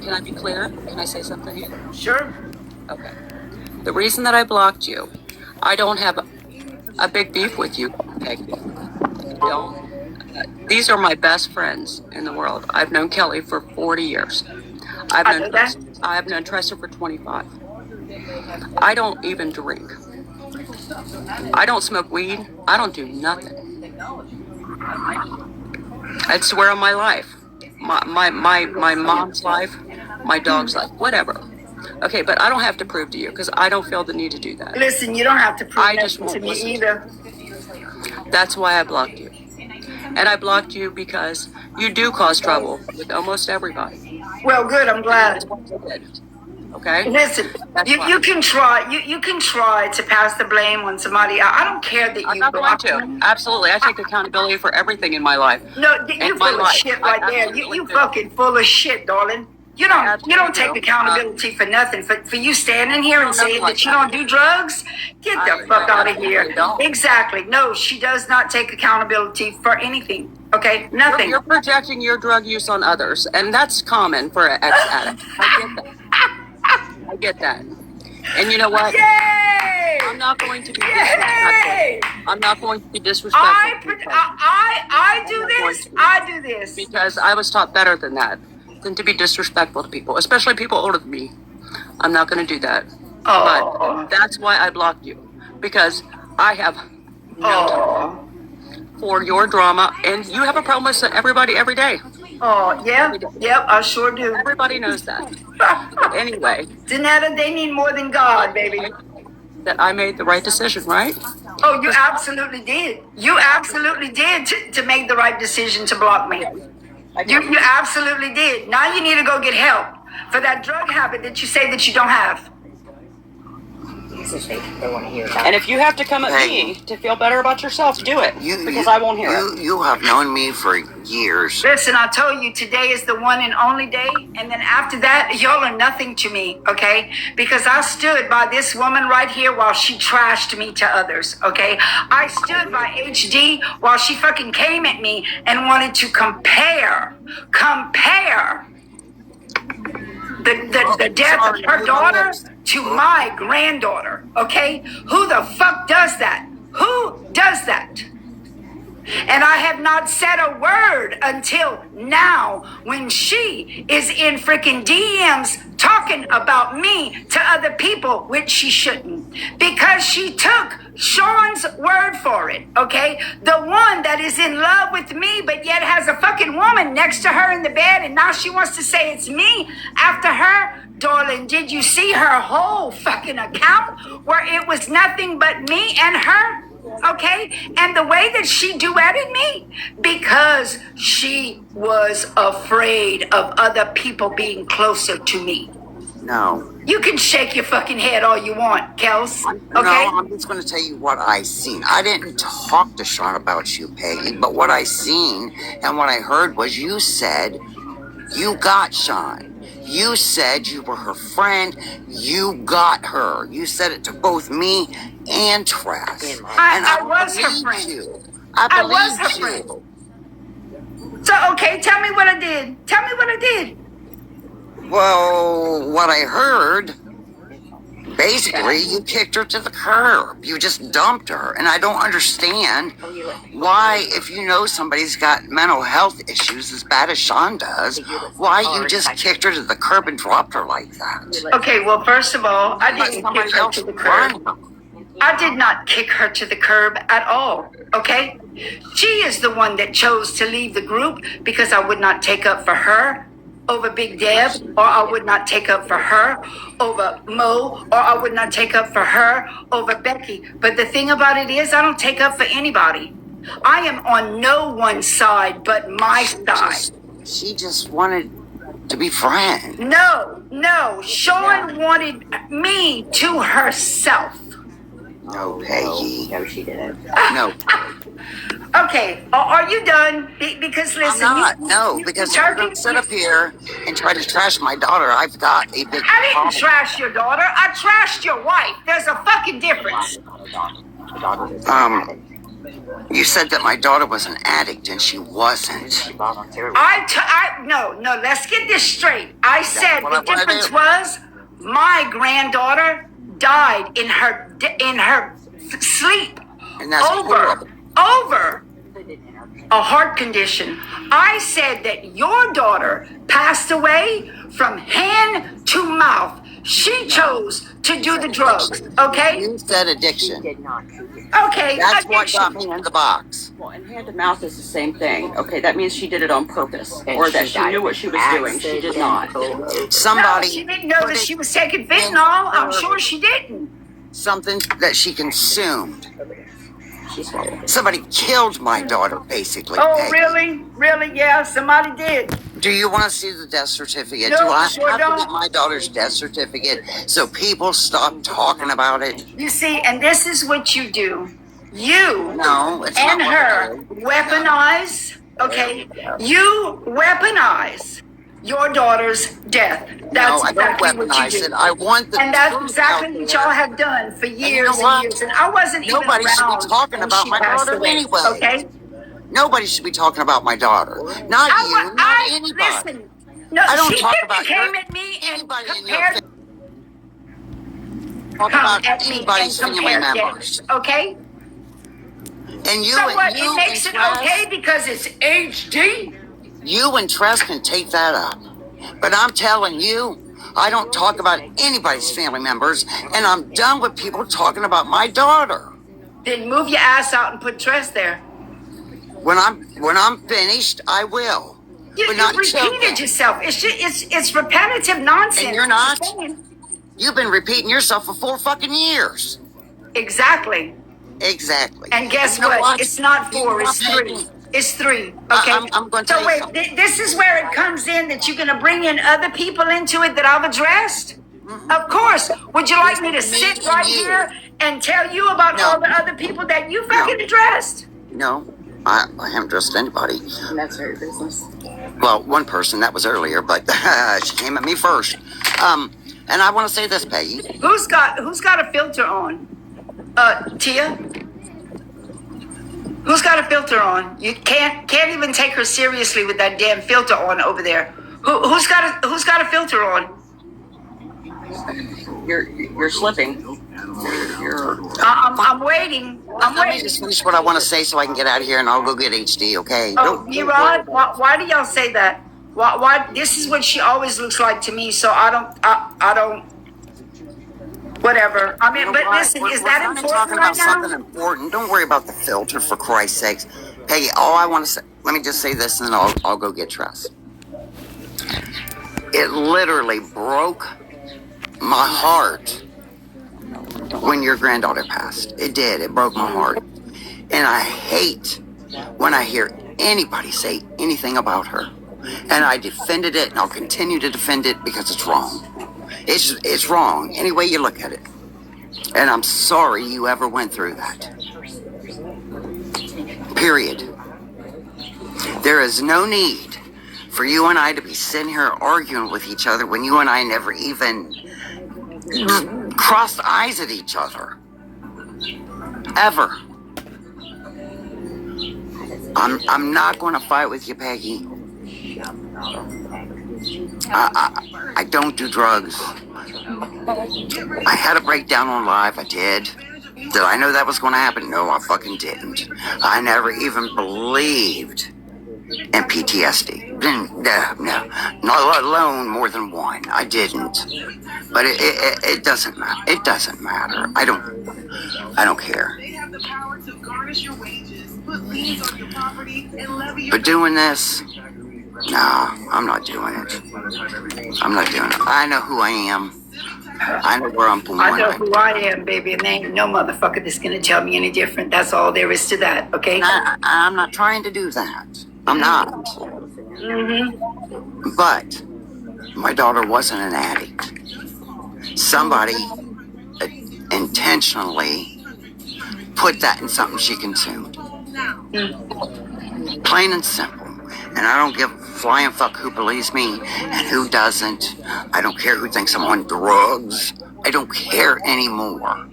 can I be clear? Can I say something here? Sure. Okay. The reason that I blocked you, I don't have a big beef with you, Peggy. I don't. These are my best friends in the world. I've known Kelly for 40 years. I've known Tressa for 25. I don't even drink. I don't smoke weed. I don't do nothing. I swear on my life. My mom's life, my dog's life, whatever. Okay, but I don't have to prove to you because I don't feel the need to do that. Listen, you don't have to prove nothing to me either. That's why I blocked you. And I blocked you because you do cause trouble with almost everybody. Well, good. I'm glad. Okay. Listen, you can try. You can try to pass the blame on somebody. I don't care that you blocked me. Absolutely, I take accountability for everything in my life. No, you full of shit right there. You fucking full of shit, darling. You don't take accountability for nothing. For you standing here and saying that you don't do drugs, get the fuck out of here. Exactly. No, she does not take accountability for anything. Okay, nothing. You're projecting your drug use on others, and that's common for an ex-addict. I get that. And you know what? Yay! I'm not going to be disrespectful. I'm not going to be disrespectful. I do this. Because I was taught better than that. Than to be disrespectful to people, especially people older than me. I'm not going to do that. But that's why I blocked you. Because I have no time for your drama. And you have a problem with everybody every day. Oh, yeah. Yep, I sure do. Everybody knows that. Anyway. Danetta, they need more than God, baby. That I made the right decision, right? Oh, you absolutely did. You absolutely did to make the right decision to block me. You absolutely did. Now you need to go get help for that drug habit that you say that you don't have. They want to hear that. And if you have to come at me to feel better about yourself, do it. Because I won't hear it. You have known me for years. Listen, I told you today is the one and only day. And then after that, y'all are nothing to me, okay? Because I stood by this woman right here while she trashed me to others, okay? I stood by HD while she fucking came at me and wanted to compare the death of her daughter to my granddaughter, okay? Who the fuck does that? Who does that? And I have not said a word until now when she is in freaking DMs talking about me to other people, which she shouldn't. Because she took Sean's word for it, okay? The one that is in love with me, but yet has a fucking woman next to her in the bed, and now she wants to say it's me after her. Darling, did you see her whole fucking account where it was nothing but me and her? Okay, and the way that she duetted me, because she was afraid of other people being closer to me. No. You can shake your fucking head all you want, Kels. Okay? No, I'm just going to tell you what I seen. I didn't talk to Sean about you, Peggy, but what I seen and what I heard was you said you got Sean. You said you were her friend. You got her. You said it to both me and Tress. I was her friend. I was her friend. So, okay, tell me what I did. Tell me what I did. Well, what I heard, basically, you kicked her to the curb. You just dumped her. And I don't understand why, if you know somebody's got mental health issues as bad as Sean does, why you just kicked her to the curb and dropped her like that. Okay, well, first of all, I didn't kick her to the curb. I did not kick her to the curb at all, okay? She is the one that chose to leave the group because I would not take up for her over Big Deb, or I would not take up for her over Mo, or I would not take up for her over Becky. But the thing about it is, I don't take up for anybody. I am on no one side but my side. She just wanted to be friends. No. Sean wanted me to herself. No, Peggy. No, she didn't. No. Okay, are you done? Because listen, I'm not. Because you're going to sit up here and try to trash my daughter. I've got a big I didn't trash your daughter. I trashed your wife. There's a fucking difference. You said that my daughter was an addict, and she wasn't. No, let's get this straight. I said what the I wanna difference do. was my granddaughter died in her sleep And that's horrible. over a heart condition. I said that your daughter passed away from hand to mouth. She chose to do the drugs, okay? You said addiction. Okay, That's what addiction. got me in the box. Well, and hand to mouth is the same thing. Okay, that means she did it on purpose, or that she knew what she was doing. She did not. Somebody No, she didn't know that she was taking fentanyl. I'm sure she didn't. something that she consumed. She swallowed. Somebody killed my daughter, basically. Oh, Peggy. really? Really? Yeah, somebody did. Do you want to see the death certificate? No, Do I sure have to don't. get my daughter's death certificate so people stop talking about it? You see, and this is what you do. You No, it's and not what I her do. weaponize, okay? You weaponize your daughter's death. That's No, I don't exactly what weaponize you do. it. I want the And that's truth exactly out what there. y'all have done for years know what? and years. And I wasn't even Nobody should be around talking when about she my passed daughter away, anyway. okay? Nobody should be talking about my daughter. Not you, not anybody. Listen. No, I don't she talk didn't about came your- at me and anybody in your compared Talk come about at me and anybody's family compared members. deaths, okay? And you So what? and you It makes and it Tress, okay because it's HD? you and Tress can take that up. But I'm telling you, I don't talk about anybody's family members, and I'm done with people talking about my daughter. Then move your ass out and put Tress there. When I'm finished, I will. You, But you not repeated till then. yourself. It's repetitive nonsense. And you're not? What you're saying. You've been repeating yourself for 4 fucking years. Exactly. Exactly. And guess You know what? It's not You 4, know it's what, 3. Peggy? It's 3. Okay. I'm going to So tell you wait, something. this is where it comes in that you're going to bring in other people into it that I've addressed? Of course. Would you like me to sit and right you. here and tell you about No. all the other people that you fucking addressed? No, I haven't addressed anybody. And that's her business. Well, one person, that was earlier, but she came at me first. And I want to say this, Peggy. Who's got a filter on? Tia? Who's got a filter on? You can't even take her seriously with that damn filter on over there. Who's got a filter on? You're slipping. I'm waiting. I'm Let me waiting. just finish what I want to say so I can get out of here and I'll go get HD, okay? Oh, Erod, why do y'all say that? Why? This is what she always looks like to me. So I don't. Whatever. I mean, but listen, is that We're important talking right about something now? important. Don't worry about the filter, for Christ's sakes. Peggy, all I want to say, let me just say this and then I'll go get Tress. It literally broke my heart when your granddaughter passed. It did. It broke my heart. And I hate when I hear anybody say anything about her. And I defended it and I'll continue to defend it because it's wrong. It's wrong any way you look at it. And I'm sorry you ever went through that. Period. There is no need for you and I to be sitting here arguing with each other when you and I never even crossed eyes at each other. Ever. I'm not going to fight with you, Peggy. I don't do drugs. I had a breakdown on live. I did. Did I know that was going to happen? No, I fucking didn't. I never even believed in PTSD. No, not let alone more than one. I didn't. But it doesn't matter. It doesn't matter. I don't care. But doing this, no, I'm not doing it. I'm not doing it. I know who I am. I know where I'm going. I know who I am, baby, and there ain't no motherfucker that's gonna tell me any different. That's all there is to that, okay? I'm not trying to do that. I'm not. But my daughter wasn't an addict. Somebody intentionally put that in something she consumed. Plain and simple. And I don't give a flying fuck who believes me and who doesn't. I don't care who thinks I'm on drugs. I don't care anymore.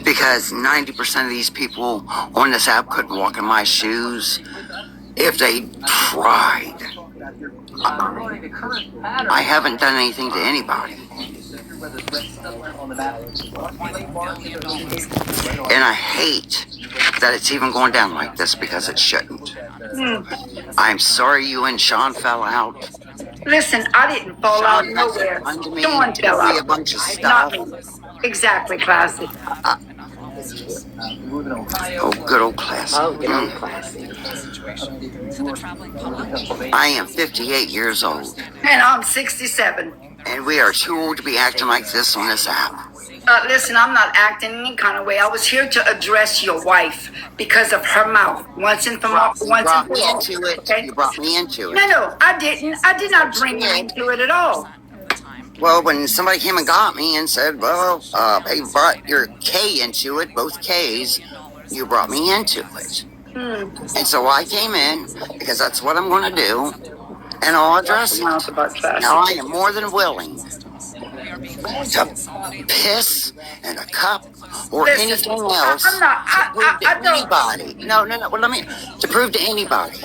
Because 90% of these people on this app couldn't walk in my shoes if they tried. I haven't done anything to anybody. And I hate that it's even going down like this because it shouldn't. I'm sorry you and Sean fell out. Listen, I didn't fall out Sean nowhere. has done to me Sean to fell me out. a bunch of Not stuff. me. Exactly, classy. Oh, good old classic. I am 58 years old, And I'm 67. and we are too old to be acting like this on this app. Listen, I'm not acting any kind of way. I was here to address your wife because of her mouth. Once and for all. You brought me into it. Okay? You brought me into No, it. no, I didn't. I did not bring you into it at all. Well, when somebody came and got me and said, well, they brought your K into it, both Ks, you brought me into it. And so I came in because that's what I'm going to do, and I'll address it. Mouth about classy. Now, I am more than willing to piss in a cup or Listen, anything else I'm not- to prove to I don't- anybody. No. Well, to prove to anybody.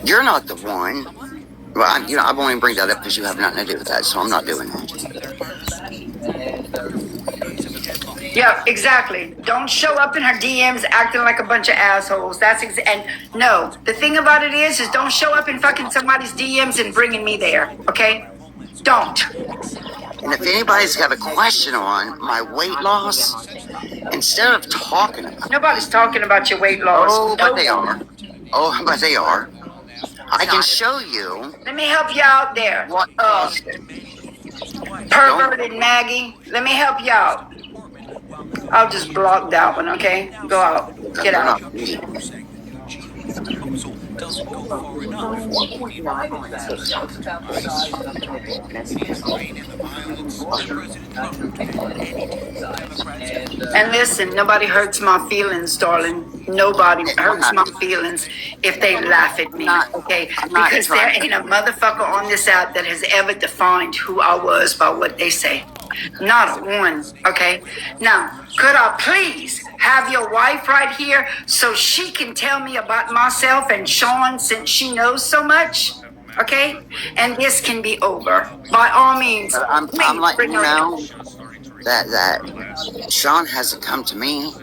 You're not the one. Well, I won't even bring that up because you have nothing to do with that, so I'm not doing that. Yeah, exactly. Don't show up in her DMs acting like a bunch of assholes. That's and no. The thing about it is don't show up in fucking somebody's DMs and bringing me there. Okay? Don't. And if anybody's got a question on my weight loss, instead of talking about it, Nobody's talking about your weight loss. oh, but they No. are. Oh, but they are. I can show you Let me help you out there. what. Perverted Maggie. Let me help you out. I'll just block that one, okay? Go out. Get They're out. not me. And listen, nobody hurts my feelings, darling. Nobody hurts my feelings if they laugh at me, okay? Because there ain't a motherfucker on this app that has ever defined who I was by what they say. Not a one, okay? Now, could I please have your wife right here so she can tell me about myself and Sean since she knows so much? Okay? And this can be over. By all means, But I'm please letting bring you her know in. that Sean hasn't come to me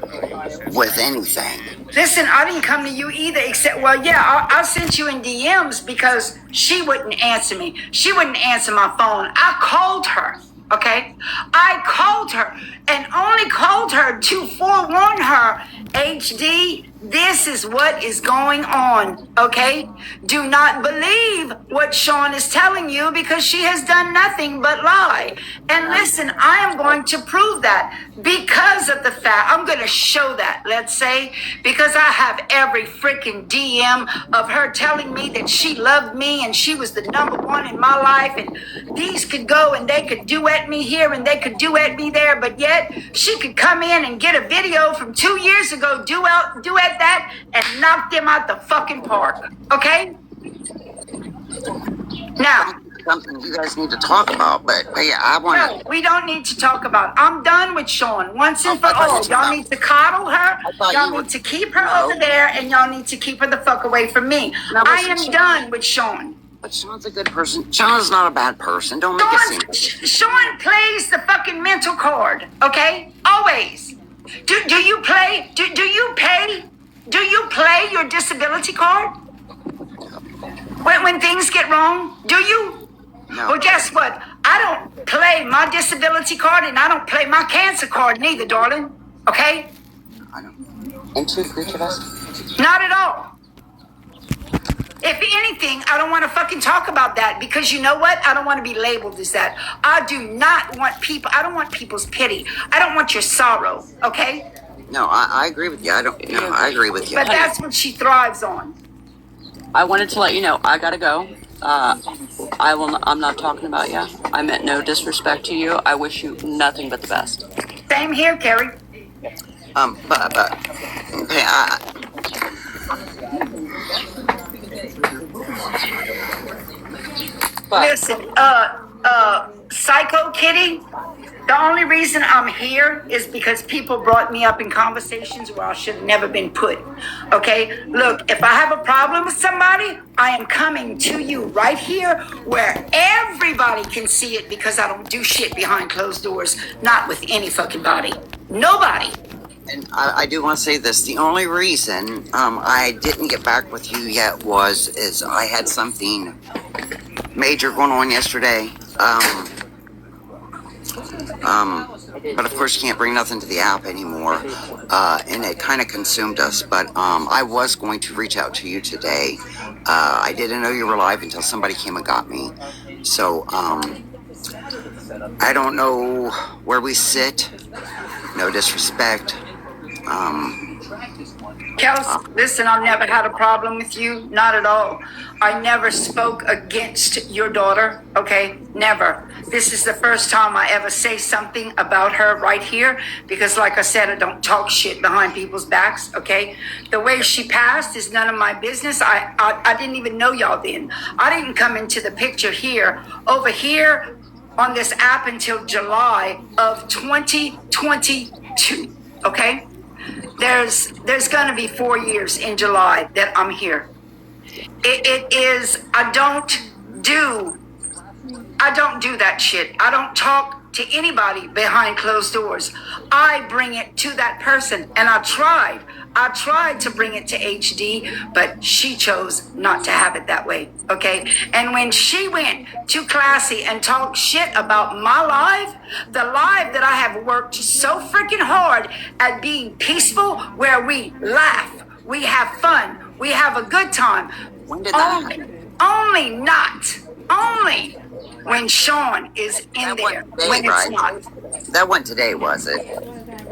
with anything. Listen, I didn't come to you either, except, well, yeah, I sent you in DMs because she wouldn't answer me. She wouldn't answer my phone. I called her, okay? I called her and only called her to forewarn her, HD, this is what is going on, okay? Do not believe what Sean is telling you because she has done nothing but lie. And listen, I am going to prove that because of the fact, I'm going to show that, let's say, because I have every freaking DM of her telling me that she loved me and she was the number one in my life and these could go and they could duet me here and they could duet me there, but yet she could come in and get a video from 2 years ago, duet that, and knock them out the fucking park, okay? Now, Something you guys need to talk about, but yeah, I want no, to. we don't need to talk about it. I'm done with Sean once and for I thought all. you Y'all were- need to coddle her. thought Y'all you were- need to keep her No. over there, and y'all need to keep her the fuck away from me. No, I listen, am Sean. done with Sean. But Sean's a good person. Sean's not a bad person. Don't make it seem. Sean plays the fucking mental card, okay? Always. Do you play? Do you pay? Do you play your disability card? When things get wrong, do you? No. Well, guess what? I don't play my disability card and I don't play my cancer card neither, darling. Okay? I don't. And two each of us. Not at all. If anything, I don't want to fucking talk about that because you know what? I don't want to be labeled as that. I do not want people, I don't want people's pity. I don't want your sorrow, okay? No, I agree with you. I agree with you. But that's what she thrives on. I wanted to let you know I gotta go. I'm not talking about you. I meant no disrespect to you. I wish you nothing but the best. Same here, Carrie. But okay, But Listen, Psycho Kitty, The only reason I'm here is because people brought me up in conversations where I should have never been put. Okay? Look, if I have a problem with somebody, I am coming to you right here where everybody can see it because I don't do shit behind closed doors, not with any fucking body. Nobody. And I do want to say this. The only reason I didn't get back with you yet is I had something major going on yesterday. But of course you can't bring nothing to the app anymore. And it kind of consumed us. But I was going to reach out to you today. I didn't know you were live until somebody came and got me. So I don't know where we sit. No disrespect. Kels, listen, I've never had a problem with you. Not at all. I never spoke against your daughter. Okay? Never. This is the first time I ever say something about her right here because, like I said, I don't talk shit behind people's backs. Okay? The way she passed is none of my business. I didn't even know y'all then. I didn't come into the picture here. Over here on this app until July of 2022. Okay? There's going to be 4 years in July that I'm here. It is, I don't do that shit. I don't talk to anybody behind closed doors. I bring it to that person. And I tried to bring it to HD, but she chose not to have it that way. Okay. And when she went to Classy and talked shit about my life, the life that I have worked so freaking hard at being peaceful, where we laugh, we have fun, we have a good time. When did that happen? Only when Sean is in there. When it's not. That went today, was it?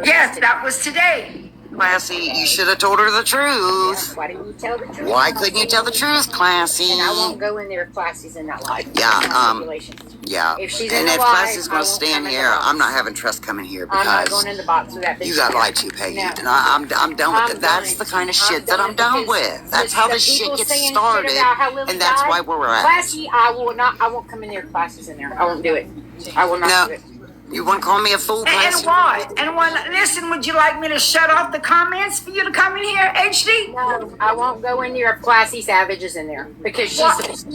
Yes, that was today. Classy, you should have told her the truth. Why didn't you tell the truth? Why couldn't you tell the truth, Classy? And I won't go in there if Classy's in that live. Yeah, If she's and in the if live, Classy's I going to won't stand come in the here, box. I'm not having trust coming here I'm not because going in the box with that bitch. you got lied to, Peggy. No. And I'm done with I'm it. That's done. the kind of I'm shit that done I'm done because with. That's how the this shit people gets saying shit started. about how Lily And that's died, why we're at. Classy, I won't come in there if Classy's in there. I won't do it. I will not do it. You want to call me a fool, And Classy? why? Listen, would you like me to shut off the comments for you to come in here, HD? No, I won't go in there if Classy Savage is in there because she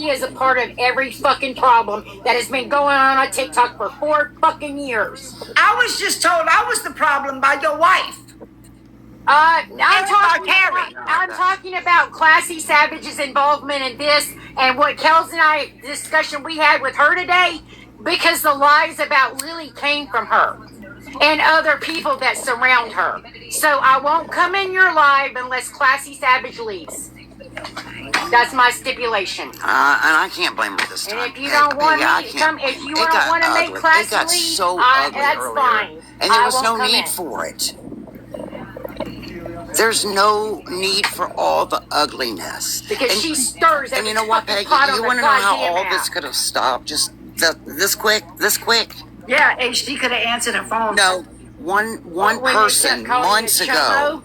is a part of every fucking problem that has been going on TikTok for 4 fucking years. I was just told I was the problem by your wife. I'm talking about Classy Savage's involvement in this and what Kels and I discussion we had with her today, because the lies about Lily came from her and other people that surround her. So I won't come in your live unless Classy Savage leaves. That's my stipulation. And I can't blame her this time. And if you don't want me to come, if you don't want to make Classy it got leave, so ugly that's earlier. fine. And there was I no won't come need in. for it. There's no need for all the ugliness. Because she stirs And you know what, Peggy? You want to know how all this could have stopped? Just this quick? Yeah, HD could have answered her phone. No, one person months ago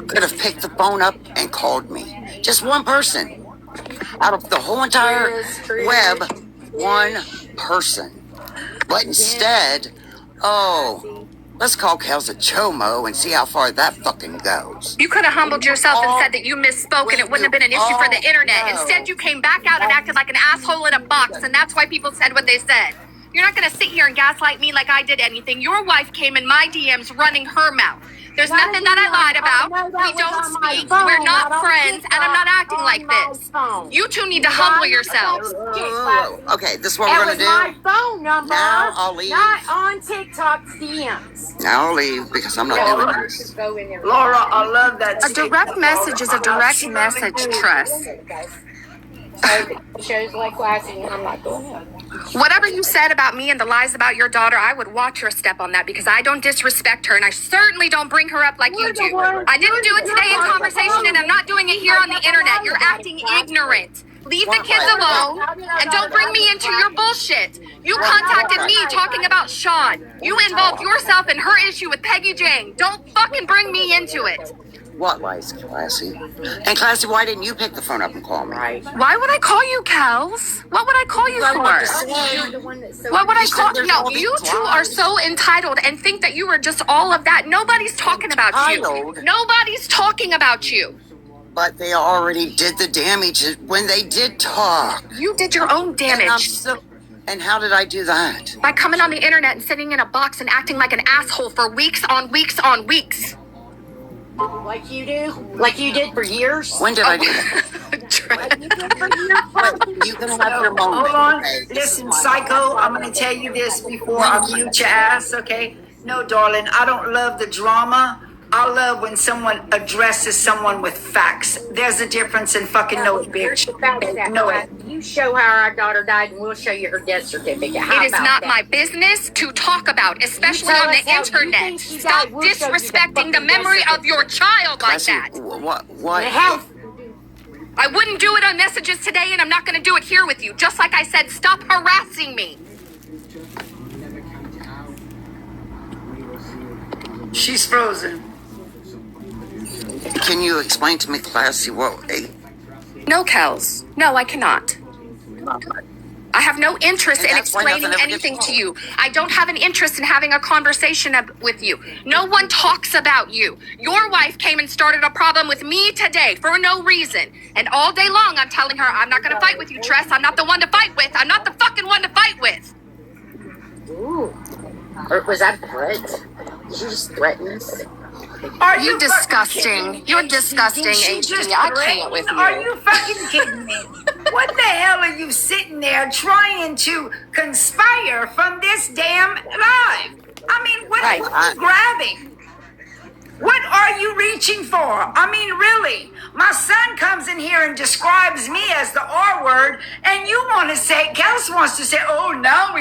could have picked the phone up and called me. Just one person. Out of the whole entire web, one person. But instead, let's call Kels a chomo and see how far that fucking goes. You could have humbled yourself and said that you misspoke and it wouldn't have been an issue for the internet. Instead, you came back out and acted like an asshole in a box, and that's why people said what they said. You're not going to sit here and gaslight me like I did anything. Your wife came in my DMs running her mouth. There's nothing that I lied about. We don't speak. We're not friends, and I'm not acting like this. You two need to humble yourselves. Okay, this is what we're going to do. my phone number. Now I'll leave. Not on TikTok's DMs. Now I'll leave because I'm not doing this. Go in there. Laura, I love that. A direct message is a direct message, Tress. Shows like Classy, and I'm not doing it. Whatever you said about me and the lies about your daughter, I would watch your step on that because I don't disrespect her and I certainly don't bring her up like you do. I didn't do it today in conversation and I'm not doing it here on the internet. You're acting ignorant. Leave the kids alone and don't bring me into your bullshit. You contacted me talking about Sean. You involved yourself in her issue with Peggy Jane. Don't fucking bring me into it. What lies, Classy? And Classy, why didn't you pick the phone up and call me? Right. Why would I call you, Kels? What would I call you What for? You're the one that's so What would I You said call? there's No, all these you two lies. are so entitled and think that you were just all of that. Nobody's talking about you. Entitled? Nobody's talking about you. But they already did the damage when they did talk. You did your own And I'm damage so. And how did I do that? by coming on the internet and sitting in a box and acting like an asshole for weeks on weeks on weeks. like you do, like you did for years. When did I do that? You can have your moment. Hold on. okay? Listen, Psycho, I'm going to tell you this before I mute your ass, okay? No, darling, I don't love the drama. I love when someone addresses someone with facts. There's a difference in fucking know it, bitch. Know it. You show how our daughter died, and we'll show you her death certificate. How It is about not that? my business to talk about, especially tell on us the how you internet. think she Stop died, we'll show you the disrespecting the fucking memory death of your child like Classy, that. what? How? I wouldn't do it on messages today, and I'm not going to do it here with you. Just like I said, stop harassing me. She's frozen. Can you explain to me, Classy, what? No, Kels. No, I cannot. I have no interest And in that's why explaining nothing ever gets anything to you. I don't have an interest in having a conversation with you. No one talks about you. Your wife came and started a problem with me today for no reason. And all day long, I'm telling her, I'm not going to fight with you, Tress. I'm not the one to fight with. I'm not the fucking one to fight with. Ooh. Or was that a threat? Did you just threaten us? Are You fucking disgusting. kidding me? You're disgusting, Did she HD. just I threaten can't with me? you. Are you fucking kidding me? What the hell are you sitting there trying to conspire from this damn live? I mean, what are you grabbing? What are you reaching for? I mean, really? My son comes in here and describes me as the R word, and you want to say, Kels wants to say, oh, now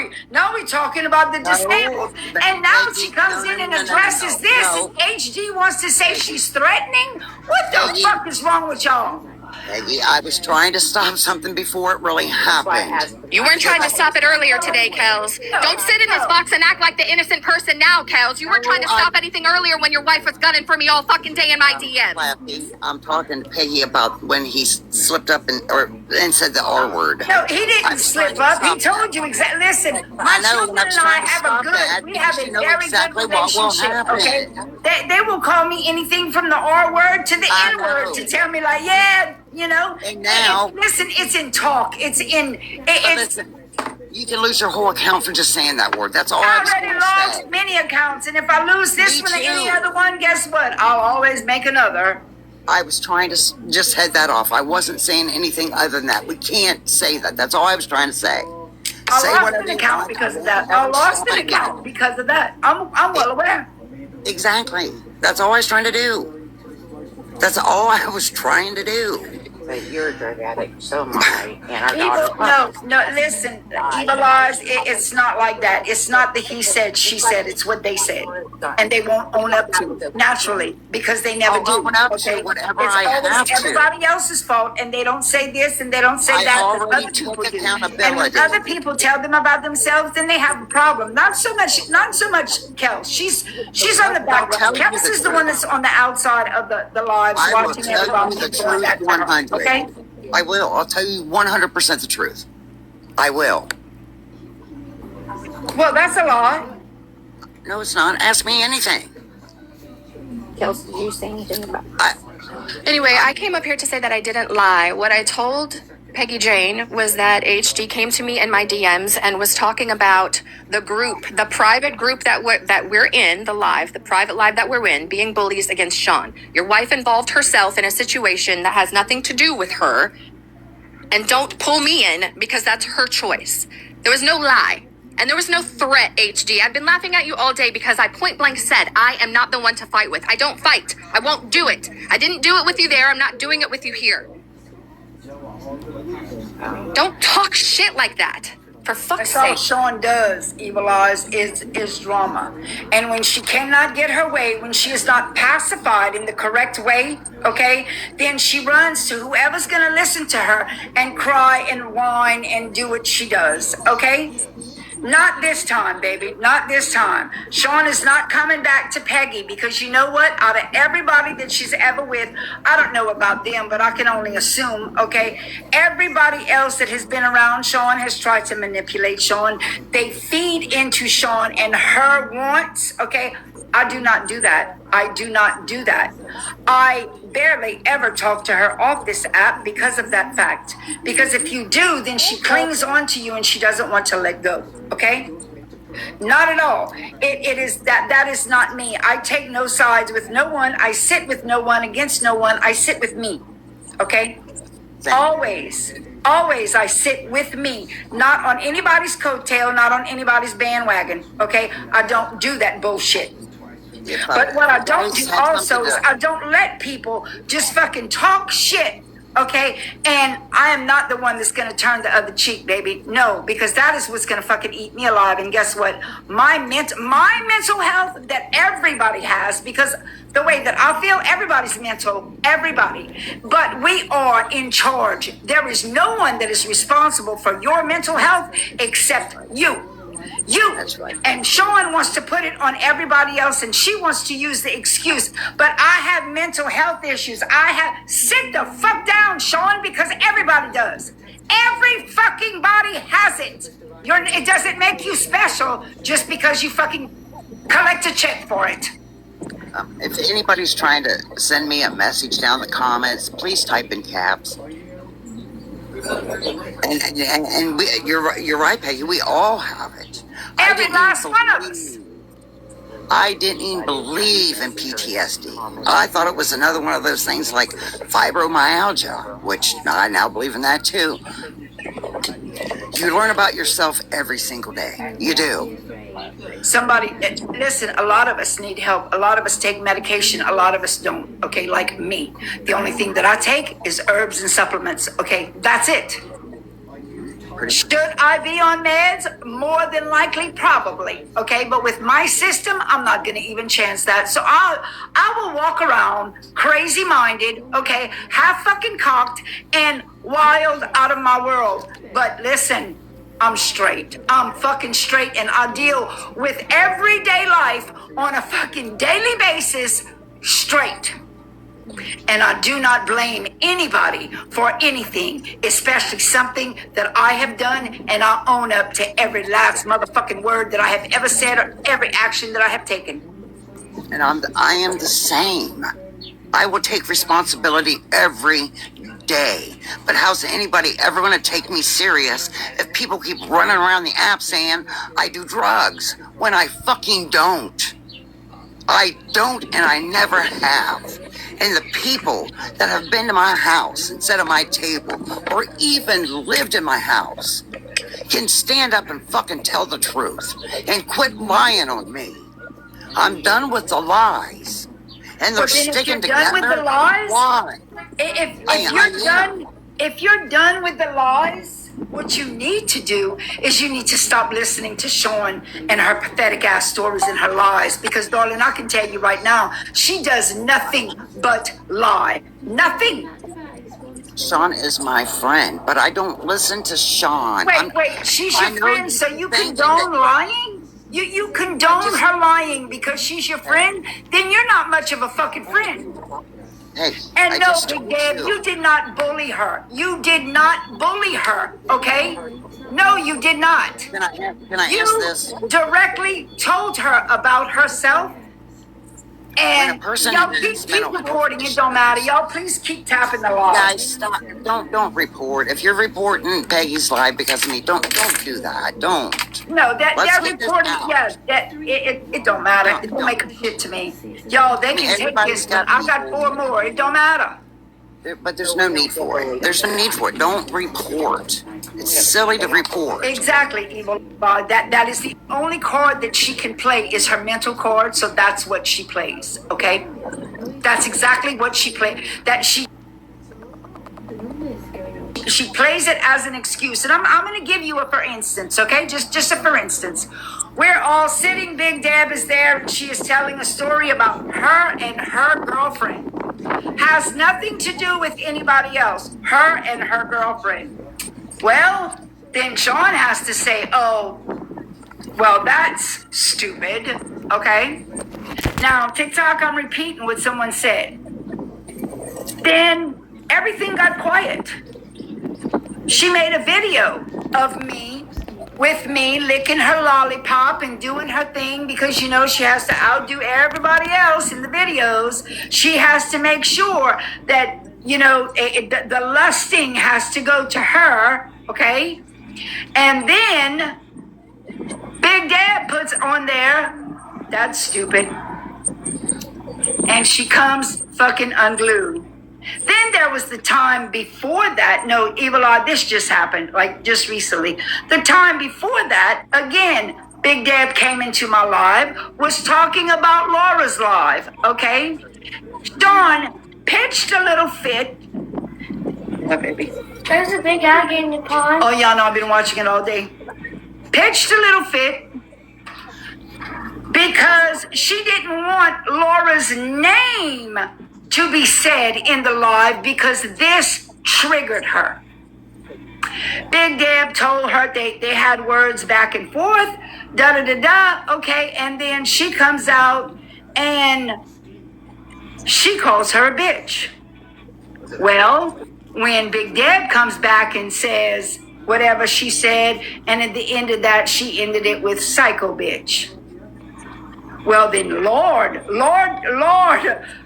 we talking about the disabled. And now she comes in and addresses this, and HD wants to say she's threatening? What the fuck is wrong with y'all? Peggy, I was trying to stop something before it really happened. You weren't trying to stop it earlier today, Kels. Don't sit in this box and act like the innocent person now, Kels. You weren't trying to stop anything earlier when your wife was gunning for me all fucking day in my DM. Classy, I'm talking to Peggy about when he slipped up and said the R word. No, he didn't I'm slip trying to up. He stop told you exactly. Listen, my I know, children I'm and I trying to have a stop good, that we have because a you know very exactly good what will relationship, happen. okay? They will call me anything from the R word to the I N word know. to tell me like, yeah, you know. And now- listen, it's in talk. It's in, But it's, listen, you can lose your whole account for just saying that word. That's all I I'm already supposed to lost say. many accounts, and if I lose this Me one or any too. other one, guess what? I'll always make another. I was trying to just head that off. I wasn't saying anything other than that. We can't say that. That's all I was trying to say. I Say lost whatever an you account want. because of that. I lost an account because of that. I'm well aware. Exactly. That's all I was trying to do. That's all I was trying to do. But you're a drug addict, so am I. And our Evil, daughter. no, listen, Evil Eyes, it's not like that. It's not the he said, she said, it's what they said. And they won't own up to it, naturally, because they never I'll do. own up to Okay? whatever It's I always have to. everybody else's fault, and they don't say this and they don't say I that. but already other took people do. accountability. And when other people tell them about themselves, then they have a problem. Not so much Kels. She's on the I'll tell background. you Kels the is the truth. one that's on the outside of the lives I will watching tell everybody. you the truth 100. Okay? I will. I'll tell you 100% the truth. I will. Well, that's a lie. No, it's not. Ask me anything. Kels, did you say anything about Anyway, I came up here to say that I didn't lie. What I told Peggy Jane was that HD came to me in my DMs and was talking about the group, the private group that we're in, the private live that we're in, being bullies against Sean. Your wife involved herself in a situation that has nothing to do with her, and don't pull me in because that's her choice. There was no lie. And there was no threat, HD. I've been laughing at you all day because I point blank said I am not the one to fight with. I don't fight. I won't do it. I didn't do it with you there. I'm not doing it with you here. Don't talk shit like that. For fuck's That's all sake. Sean does, Evil Eyes, is drama. And when she cannot get her way, when she is not pacified in the correct way, okay, then she runs to whoever's going to listen to her and cry and whine and do what she does, okay? Not this time, baby. Not this time. Sean is not coming back to Peggy because you know what? Out of everybody that she's ever with, I don't know about them, but I can only assume, okay? Everybody else that has been around Sean has tried to manipulate Sean. They feed into Sean and her wants, okay? I do not do that. I do not do that. I barely ever talk to her off this app because of that fact. Because if you do, then she clings on to you and she doesn't want to let go. Okay? Not at all. It is that is not me. I take no sides with no one. I sit with no one against no one. I sit with me. Okay? Always I sit with me, not on anybody's coattail, not on anybody's bandwagon. Okay? I don't do that bullshit. But what I don't do also is I don't let people just fucking talk shit, okay? And I am not the one that's going to turn the other cheek, baby. No, because that is what's going to fucking eat me alive. And guess what? My mental health that everybody has, because the way that I feel, everybody's mental, everybody. But we are in charge. There is no one that is responsible for your mental health except you. You. That's right. And Sean wants to put it on everybody else and she wants to use the excuse. But I have mental health issues. Sit the fuck down, Sean, because everybody does. Every fucking body has it. It doesn't make you special just because you fucking collect a check for it. If anybody's trying to send me a message down the comments, please type in caps. And you're right, Peggy. We all have it. Every last one of us. I didn't even believe in PTSD. I thought it was another one of those things like fibromyalgia, which I now believe in that too. You learn about yourself every single day. You do. Listen, a lot of us need help. A lot of us take medication. A lot of us don't. Okay, like me. The only thing that I take is herbs and supplements. Okay, that's it. Should I be on meds? More than likely, probably. Okay, but with my system, I'm not going to even chance that. So I will walk around crazy-minded, okay, half fucking cocked and wild out of my world. But listen, I'm straight. I'm fucking straight, and I deal with everyday life on a fucking daily basis straight. And I do not blame anybody for anything, especially something that I have done, and I own up to every last motherfucking word that I have ever said or every action that I have taken. And I am the same. I will take responsibility every day. But how's anybody ever going to take me serious if people keep running around the app saying I do drugs when I fucking don't? I don't, and I never have. And the people that have been to my house and sat at my table or even lived in my house can stand up and fucking tell the truth and quit lying on me. I'm done with the lies. And they're sticking together. Done with the lies? Why? If you're done with the lies, what you need to do is you need to stop listening to Sean and her pathetic ass stories and her lies. Because, darling, I can tell you right now, she does nothing but lie. Nothing. Sean is my friend, but I don't listen to Sean. Wait, she's your friend, so you condone lying? You condone her lying because she's your friend? Then you're not much of a fucking friend. Hey, and no, Big Dad, you did not bully her. You did not bully her, okay? No, you did not. Can I ask this? You directly told her about herself. And y'all keep reporting. It don't matter. Y'all please keep tapping the law. Guys, stop. Don't report. If you're reporting Peggy's live because of me, don't do that. Don't. No, they're reporting. Yes, it don't matter. It don't make a shit to me. Y'all, they can take this one. I got 4 more. It don't matter. But there's no need for it. There's no need for it. Don't report. It's silly to report. Exactly, Evil Bob. That is the only card that she can play is her mental card, so that's what she plays, okay? That's exactly what she plays. She plays it as an excuse. And I'm going to give you a for instance, okay? Just a for instance. We're all sitting, Big Deb is there, and she is telling a story about her and her girlfriend. Has nothing to do with anybody else. Her and her girlfriend. Well, then Sean has to say, oh, Well, that's stupid. Okay. Now, TikTok, I'm repeating what someone said. Then everything got quiet. She made a video of me with me licking her lollipop and doing her thing because, you know, she has to outdo everybody else in the videos. She has to make sure that, you know, the lusting has to go to her, okay? And then Big Dad puts on there, that's stupid. And she comes fucking unglued. Then there was the time before that. No, Evil Eye, this just happened, like just recently. The time before that, again, Big Dad came into my live, was talking about Laura's live, okay? Dawn pitched a little fit. What, baby? There's a big egg in the pond. Oh, yeah, no, I've been watching it all day. Pitched a little fit because she didn't want Laura's name to be said in the live because this triggered her. Big Deb told her they had words back and forth, da-da-da-da, okay, and then she comes out and she calls her a bitch. Well, when Big Deb comes back and says whatever she said, and at the end of that, she ended it with psycho bitch. Well, then, Lord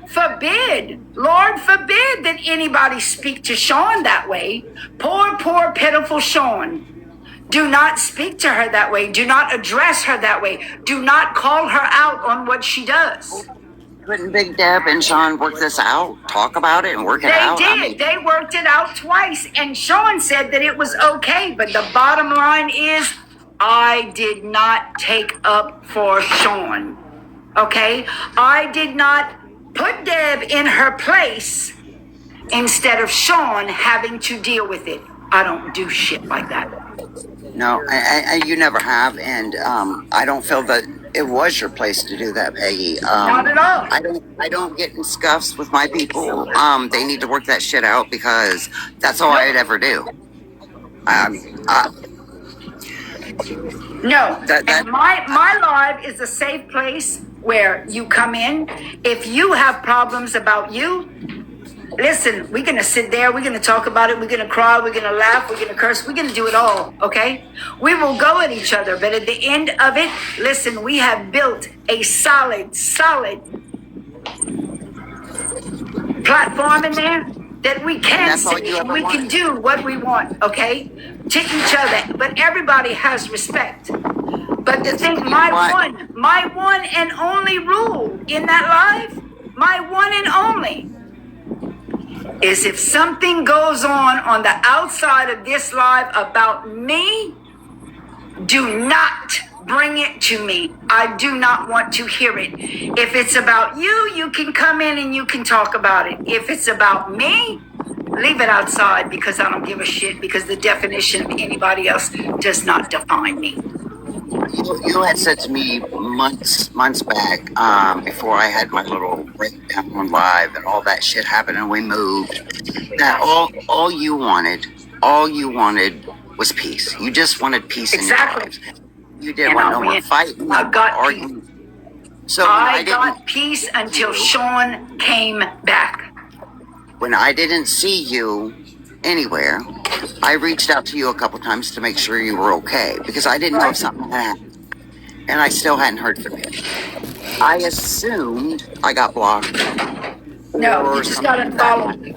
forbid that anybody speak to Sean that way. Poor, pitiful Sean. Do not speak to her that way. Do not address her that way. Do not call her out on what she does. Couldn't Big Deb and Sean work this out? Talk about it and work it out? They did. They worked it out twice. And Sean said that it was okay. But the bottom line is, I did not take up for Sean. Okay? I did not put Deb in her place instead of Sean having to deal with it. I don't do shit like that. No, you never have, and I don't feel that it was your place to do that, Peggy. Not at all. I don't get in scuffs with my people. They need to work that shit out because that's all I'd ever do. No, and my live is a safe place where you come in. If you have problems about you, listen, we're going to sit there, we're going to talk about it, we're going to cry, we're going to laugh, we're going to curse, we're going to do it all, okay? We will go at each other, but at the end of it, listen, we have built a solid platform in there that we can say and we can do what we want, okay? To each other, but everybody has respect. But the thing, my one and only rule in that live, my one and only, is if something goes on the outside of this live about me, do not bring it to me. I do not want to hear it. If it's about you, you can come in and you can talk about it. If it's about me, leave it outside because I don't give a shit, because the definition of anybody else does not define me. You had said to me months back, before I had my little breakdown on live and all that shit happened and we moved, that all you wanted was peace. You just wanted peace in your lives. You didn't want no more fighting, no more arguing. So I got peace until Sean came back. When I didn't see you anywhere, I reached out to you a couple times to make sure you were okay because I didn't know if something had happened. And I still hadn't heard from you. I assumed I got blocked. No, you just got unfollowed.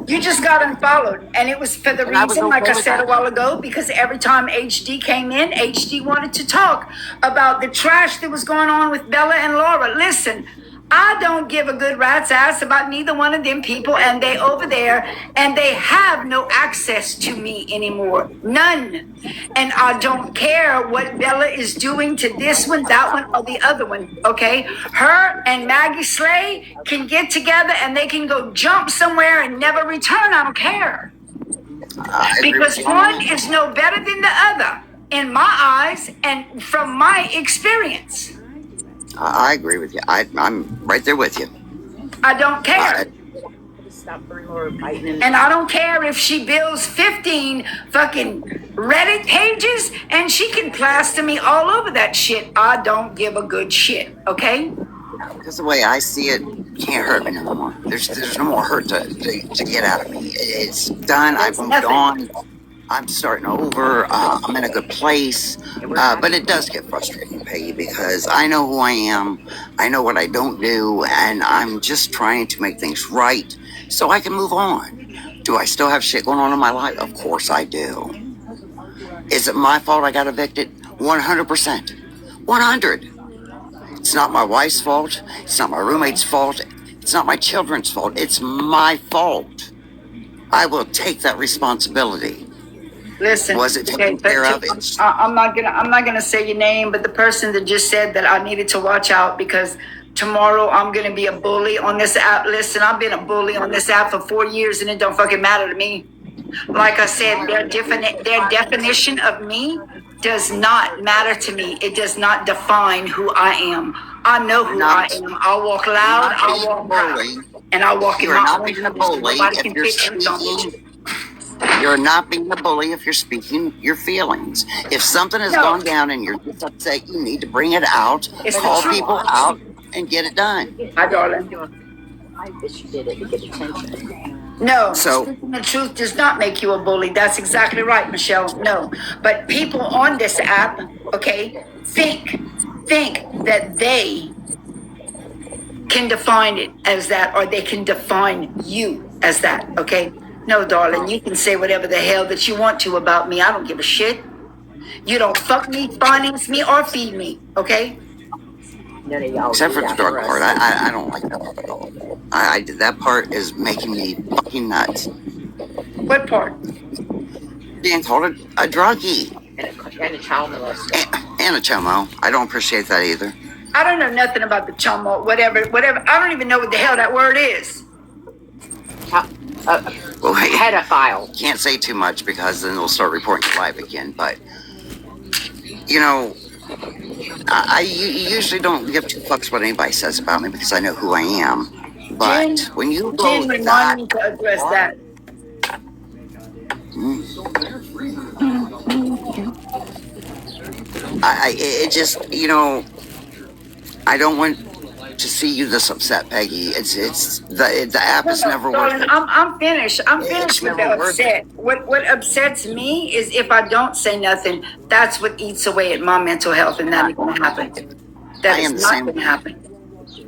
You just got unfollowed. And it was for the reason, like I said a while ago, because every time HD came in, HD wanted to talk about the trash that was going on with Bella and Laura. Listen, I don't give a good rat's ass about neither one of them people, and they over there, and they have no access to me anymore. None. And I don't care what Bella is doing to this one, that one, or the other one, okay? Her and Maggie Slay can get together and they can go jump somewhere and never return. I don't care. Because one is no better than the other in my eyes and from my experience. I agree with you. I'm right there with you. I don't care. And I don't care if she builds 15 fucking Reddit pages and she can plaster me all over that shit. I don't give a good shit, okay? Because the way I see it, you can't hurt me no more. There's no more hurt to get out of me. It's done. I've moved on. I'm starting over. I'm in a good place. But it does get frustrating, Peggy, because I know who I am. I know what I don't do. And I'm just trying to make things right so I can move on. Do I still have shit going on in my life? Of course I do. Is it my fault I got evicted? 100%. 100. It's not my wife's fault. It's not my roommate's fault. It's not my children's fault. It's my fault. I will take that responsibility. Listen, Was it taken care of? I'm not gonna say your name, but the person that just said that I needed to watch out because tomorrow I'm gonna be a bully on this app. Listen, I've been a bully on this app for 4 years, and it don't fucking matter to me. Like I said, their definition of me does not matter to me. It does not define who I am. I know who I am. I walk loud. I walk proud, and I walk in You're my not own being a shoes. bully Nobody if can you're fit in on me. speaking. You're not being a bully if you're speaking your feelings. If something has No. gone down and you're just upset, you need to bring it out, It's call the truth. people out, and get it done. Hi, darling. I wish you did it to get attention. No, So- speaking the truth does not make you a bully. That's exactly right, Michelle. No, but people on this app, okay, think that they can define it as that, or they can define you as that, okay? No, darling, you can say whatever the hell that you want to about me. I don't give a shit. You don't fuck me, finance me, or feed me, okay? None of y'all Except do for the that drug us. part. I don't like that part at all. That part is making me fucking nuts. What part? Being called a druggie And a child molester. and a chomo. I don't appreciate that either. I don't know nothing about the chomo, whatever. I don't even know what the hell that word is. Well, Pedophile. can't say too much because then they'll start reporting you live again. But, you know, I usually don't give two fucks what anybody says about me because I know who I am. But Jen- when you go Jen that, reminded me to address that. it just, you know, I don't want to see you this upset, Peggy. It's the app is never worth Darling, it. I'm finished. I'm It's finished with the never worth upset. What upsets me is if I don't say nothing, that's what eats away at my mental health, and that ain't gonna happen. That I am is the not same gonna way. happen.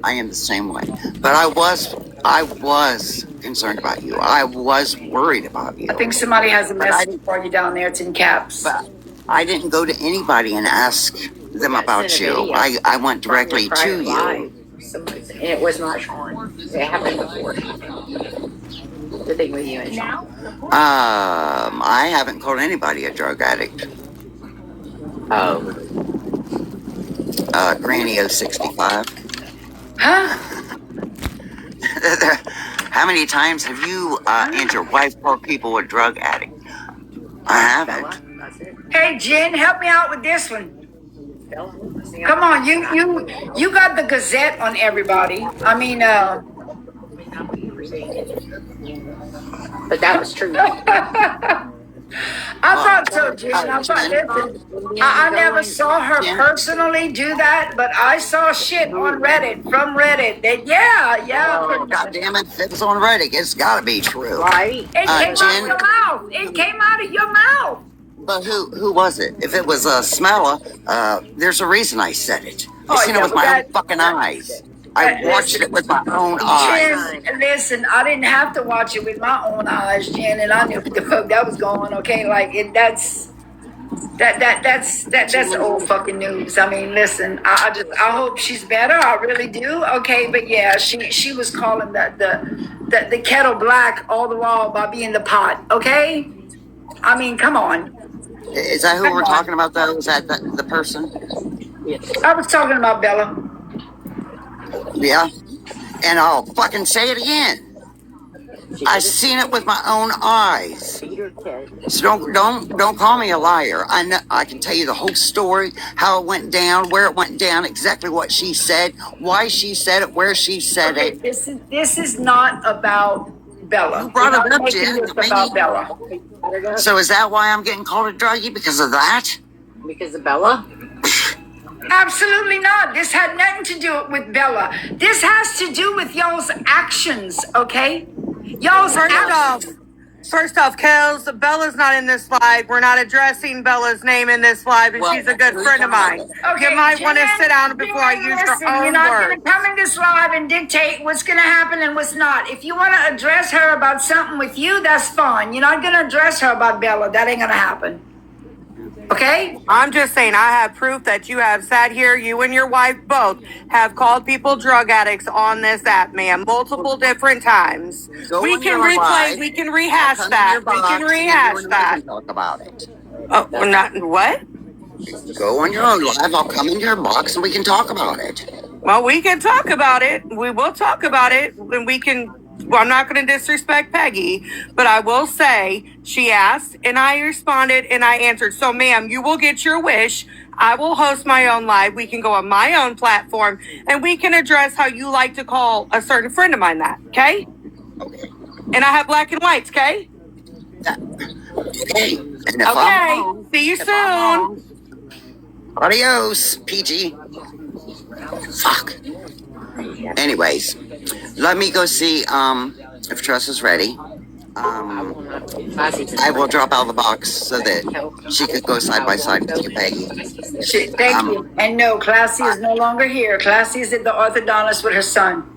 I am the same way. But I was concerned about you. I was worried about you. I think somebody has a But I message didn't- for you down there. It's in caps. But I didn't go to anybody and ask them about Sent a you. video I went directly from to your you. private life. And it was not Sean. It happened before. The thing with you and Sean. I haven't called anybody a drug addict. Oh. Granny 065. Huh? How many times have you and your wife called people a drug addict? I haven't. Hey, Jen, help me out with this one. Come on, you got the Gazette on everybody. I mean, But that was true. I thought so, Jen. I thought, listen, I never saw her personally do that, but I saw shit on Reddit, from Reddit, that, yeah. Oh, God damn it. If it's on Reddit, it's got to be true. Right? It came out of Jen. your mouth. It came out of your mouth. But who was it? If it was Smella, there's a reason I said it. I Oh, seen yeah, it with but my that- own fucking eyes. I watched it with my own eyes. Jen, listen, I didn't have to watch it with my own eyes, Jen, and I knew what the fuck that was going. Okay, like that's old fucking news. I mean, listen, I hope she's better. I really do. Okay, but yeah, she was calling the kettle black all the while by being the pot. Okay, I mean, come on. Is that who we're talking about, though? Is that the person? I was talking about Bella. Yeah. And I'll fucking say it again. I seen it with my own eyes. So don't call me a liar. I know, I can tell you the whole story, how it went down, where it went down, exactly what she said, why she said it, where she said Okay, it. this is not about Bella. You brought We're it not up, making Jen. this about Bella. So is that why I'm getting called a druggie? Because of that? Because of Bella? Absolutely not. This had nothing to do with Bella. This has to do with y'all's actions, okay? Y'all's actions. First off, Kels, Bella's not in this live. We're not addressing Bella's name in this live, and Well, she's a good friend of mine. Okay, You might want to Jen, sit down before I use listen, your own you're not going words. to come in this live and dictate what's going to happen and what's not. If you want to address her about something with you, that's fine. You're not going to address her about Bella. That ain't going to happen. Okay? I'm just saying, I have proof that you have sat here, you and your wife both have called people drug addicts on this app, ma'am, multiple different times. Go We on can your replay, live. we can rehash Come in that. your We box, can and rehash you and I that. can talk about it. Oh, we're not, what? Go on your own live. I'll come in your box and we can talk about it. Well, we can talk about it. We will talk about it, and we can. Well, I'm not going to disrespect Peggy, but I will say she asked, and I responded, and I answered. So, ma'am, you will get your wish. I will host my own live. We can go on my own platform, and we can address how you like to call a certain friend of mine that. Okay? Okay. And I have black and whites. Okay? Okay. And if I'm Okay. wrong, See you if I'm soon. wrong, adios, PG. Fuck. Anyways, let me go see if Tress is ready. I will drop out of the box so that she could go side by side with you, Peggy. Thank you. And no, Classy is no longer here. Classy is at the orthodontist with her son.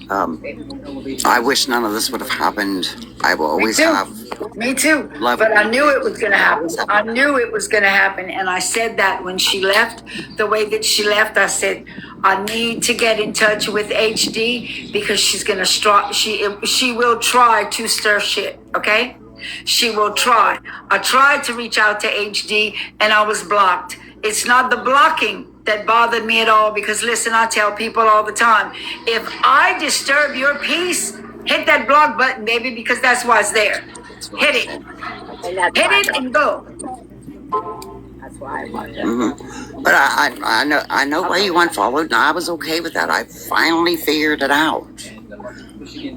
I wish none of this would have happened. I will always too. have. Me too. Love But it. I knew it was going to happen. I knew it was going to happen. And I said that when she left, the way that she left, I said, I need to get in touch with HD because she's going to she will try to stir shit. Okay. She will try. I tried to reach out to HD and I was blocked. It's not the blocking that bothered me at all because listen, I tell people all the time, if I disturb your peace, hit that block button, baby, because that's why it's there. Hit it. Hit it and go. That's why I love it. Mm-hmm. But I know why you unfollowed, and I was okay with that. I finally figured it out.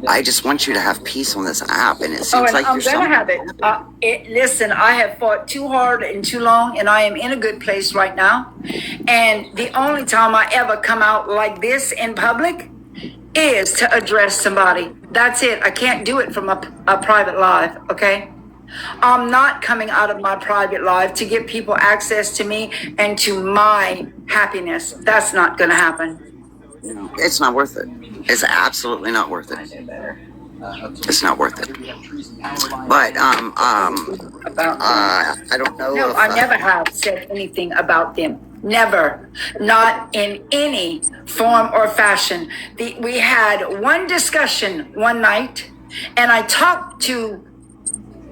I just want you to have peace on this app, and it seems And like I'm you're gonna have it. Listen, I have fought too hard and too long, and I am in a good place right now. And the only time I ever come out like this in public is to address somebody. That's it. I can't do it from a private live, okay? I'm not coming out of my private life to give people access to me and to my happiness. That's not going to happen. It's not worth it. It's absolutely not worth it. It's not worth it. But I don't know. No, if, I never have said anything about them. Never. Not in any form or fashion. We had one discussion one night, and I talked to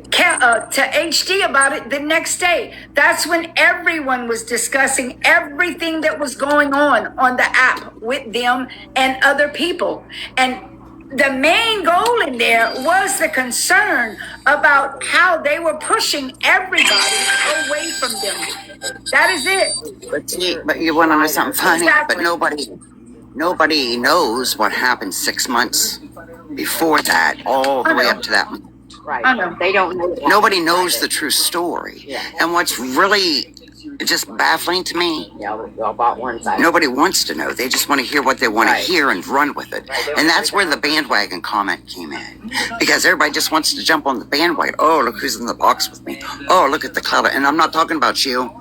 HD about it the next day. That's when everyone was discussing everything that was going on the app with them and other people. And the main goal in there was the concern about how they were pushing everybody away from them. That is it. But you want to know something funny? Exactly. But nobody knows what happened 6 months before that, all the way up to that. Right. I know. They don't know. Nobody knows the true story. Yeah. And what's really just baffling to me, Yeah, we all bought one side. nobody wants to know. They just want to hear what they want Right. to hear and run with it. And that's where the bandwagon comment came in. Because everybody just wants to jump on the bandwagon. Oh, look who's in the box with me. Oh, look at the cloud. And I'm not talking about you.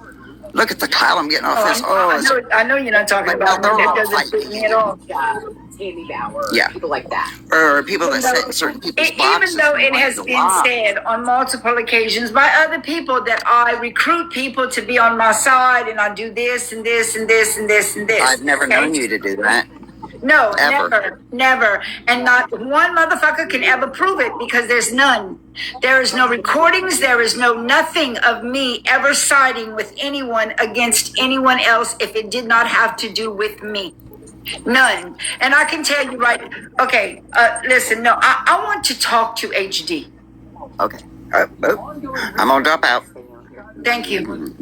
Look at the cloud I'm getting off this. I know you're not talking about me. That doesn't fit me at all. Tammy Bauer. Yeah. People like that. Or people that sit in certain people's boxes. Even though it and has wonder been why. said on multiple occasions by other people that I recruit people to be on my side and I do this and this and this and this and this. I've never okay? known you to do that. No, Ever. never. And not one motherfucker can ever prove it because there's none. There is no recordings. There is no nothing of me ever siding with anyone against anyone else if it did not have to do with me. None. And I can tell you right. Okay, listen, no, I want to talk to HD. Okay. I'm gonna drop out. Thank you.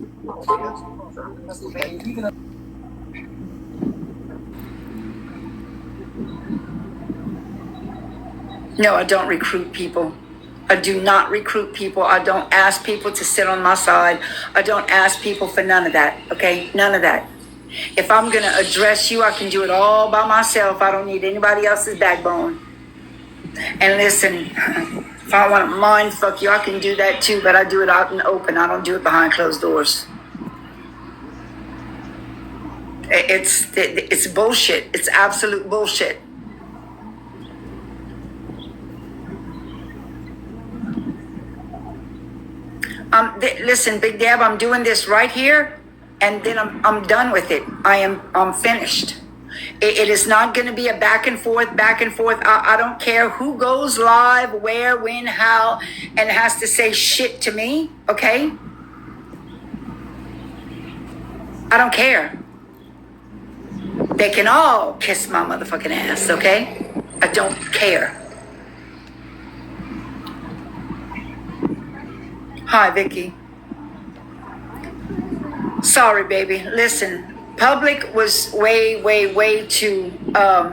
No, I don't recruit people. I do not recruit people. I don't ask people to sit on my side. I don't ask people for none of that, okay? None of that. If I'm going to address you, I can do it all by myself. I don't need anybody else's backbone. And listen, if I want to mind fuck you, I can do that too, but I do it out in the open. I don't do it behind closed doors. It's bullshit. It's absolute bullshit. Listen, Big Deb, I'm doing this right here, and then I'm done with it. I'm finished. It is not going to be a back and forth. I don't care who goes live, where, when, how, and has to say shit to me, okay? I don't care. They can all kiss my motherfucking ass, okay? I don't care. Hi, Vicky. Sorry, baby. Listen, public was way too. I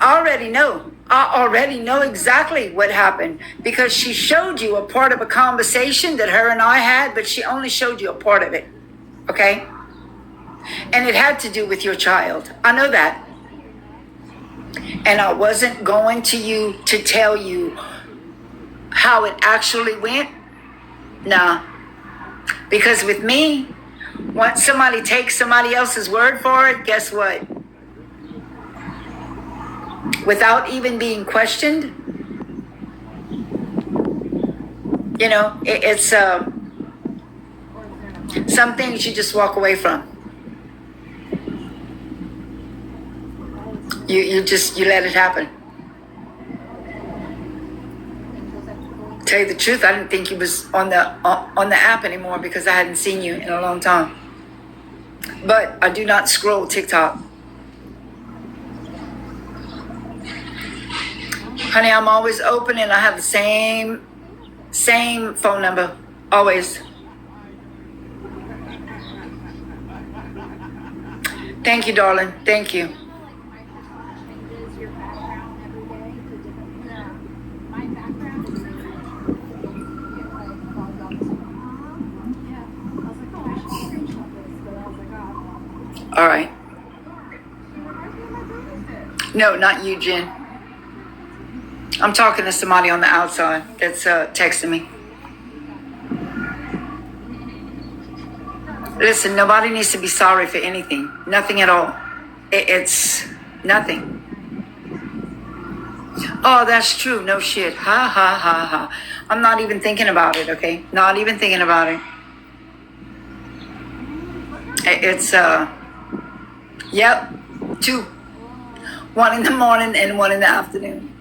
already know. I already know exactly what happened because she showed you a part of a conversation that her and I had, but she only showed you a part of it. Okay? And it had to do with your child. I know that. And I wasn't going to you to tell you how it actually went. Nah. Because with me, once somebody takes somebody else's word for it, guess what? Without even being questioned, you know, it's some things you just walk away from. You let it happen. Tell you the truth, I didn't think you was on the app anymore because I hadn't seen you in a long time. But I do not scroll TikTok. Honey, I'm always open and I have the same phone number. Always. Thank you, darling. Thank you. All right. No, not you, Jen. I'm talking to somebody on the outside that's texting me. Listen, nobody needs to be sorry for anything. Nothing at all. It's nothing. Oh, that's true. No shit. Ha, ha, ha, ha. I'm not even thinking about it, okay? Not even thinking about it. It's, yep, 2. 1 in the morning and 1 in the afternoon.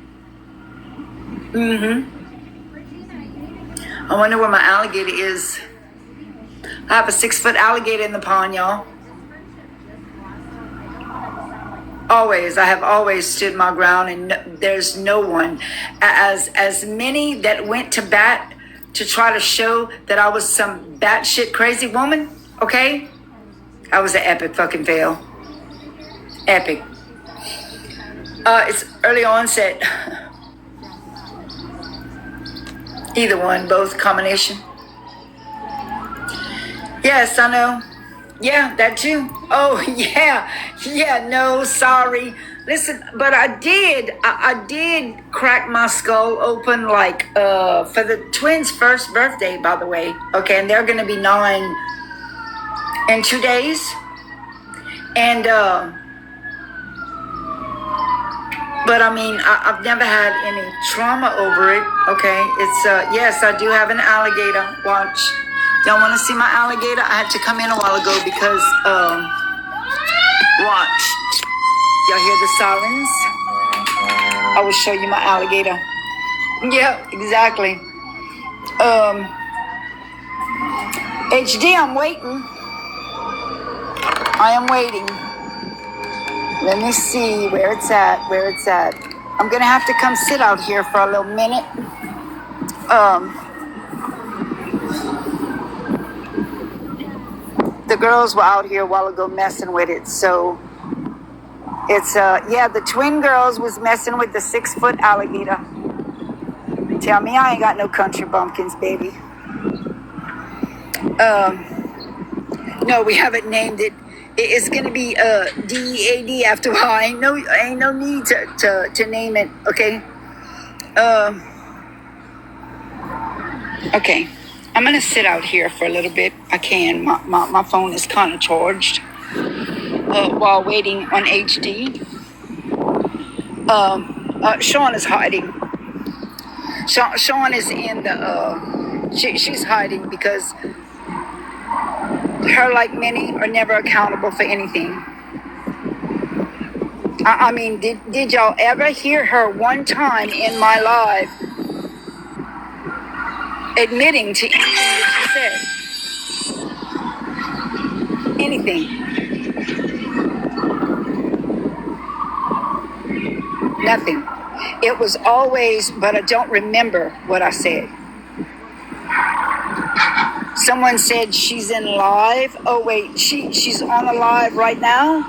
I wonder where my alligator is. I have a 6-foot alligator in the pond, y'all. Always, I have always stood my ground, and there's no one. As many that went to bat to try to show that I was some batshit crazy woman, okay? I was an epic fucking fail. Epic. It's early onset. Either one, both, combination. Yes, I know. Yeah, that too. Oh, yeah. Yeah, no, sorry. Listen, but I did crack my skull open, like, for the twins' first birthday, by the way. Okay, and they're going to be 9 in 2 days. And, but I mean, I've never had any trauma over it. Okay, it's, yes, I do have an alligator. Watch. Y'all want to see my alligator? I had to come in a while ago because, watch. Y'all hear the sirens? I will show you my alligator. Yeah, exactly. HD, I'm waiting. I am waiting. Let me see where it's at. I'm going to have to come sit out here for a little minute. The girls were out here a while ago messing with it, so It's yeah, the twin girls was messing with the 6-foot alligator. Tell me I ain't got no country bumpkins, baby. No, we haven't named it. It's gonna be DEAD after a while. Ain't no need to name it. Okay. Okay. I'm gonna sit out here for a little bit. I can. My phone is kind of charged. While waiting on HD. Sean is hiding. Sean is in the. She's hiding because her, like many, are never accountable for anything. I mean, did y'all ever hear her one time in my live admitting to anything that she said? Anything? Nothing. It was always, but I don't remember what I said. Someone said she's in live. Oh wait, she's on a live right now?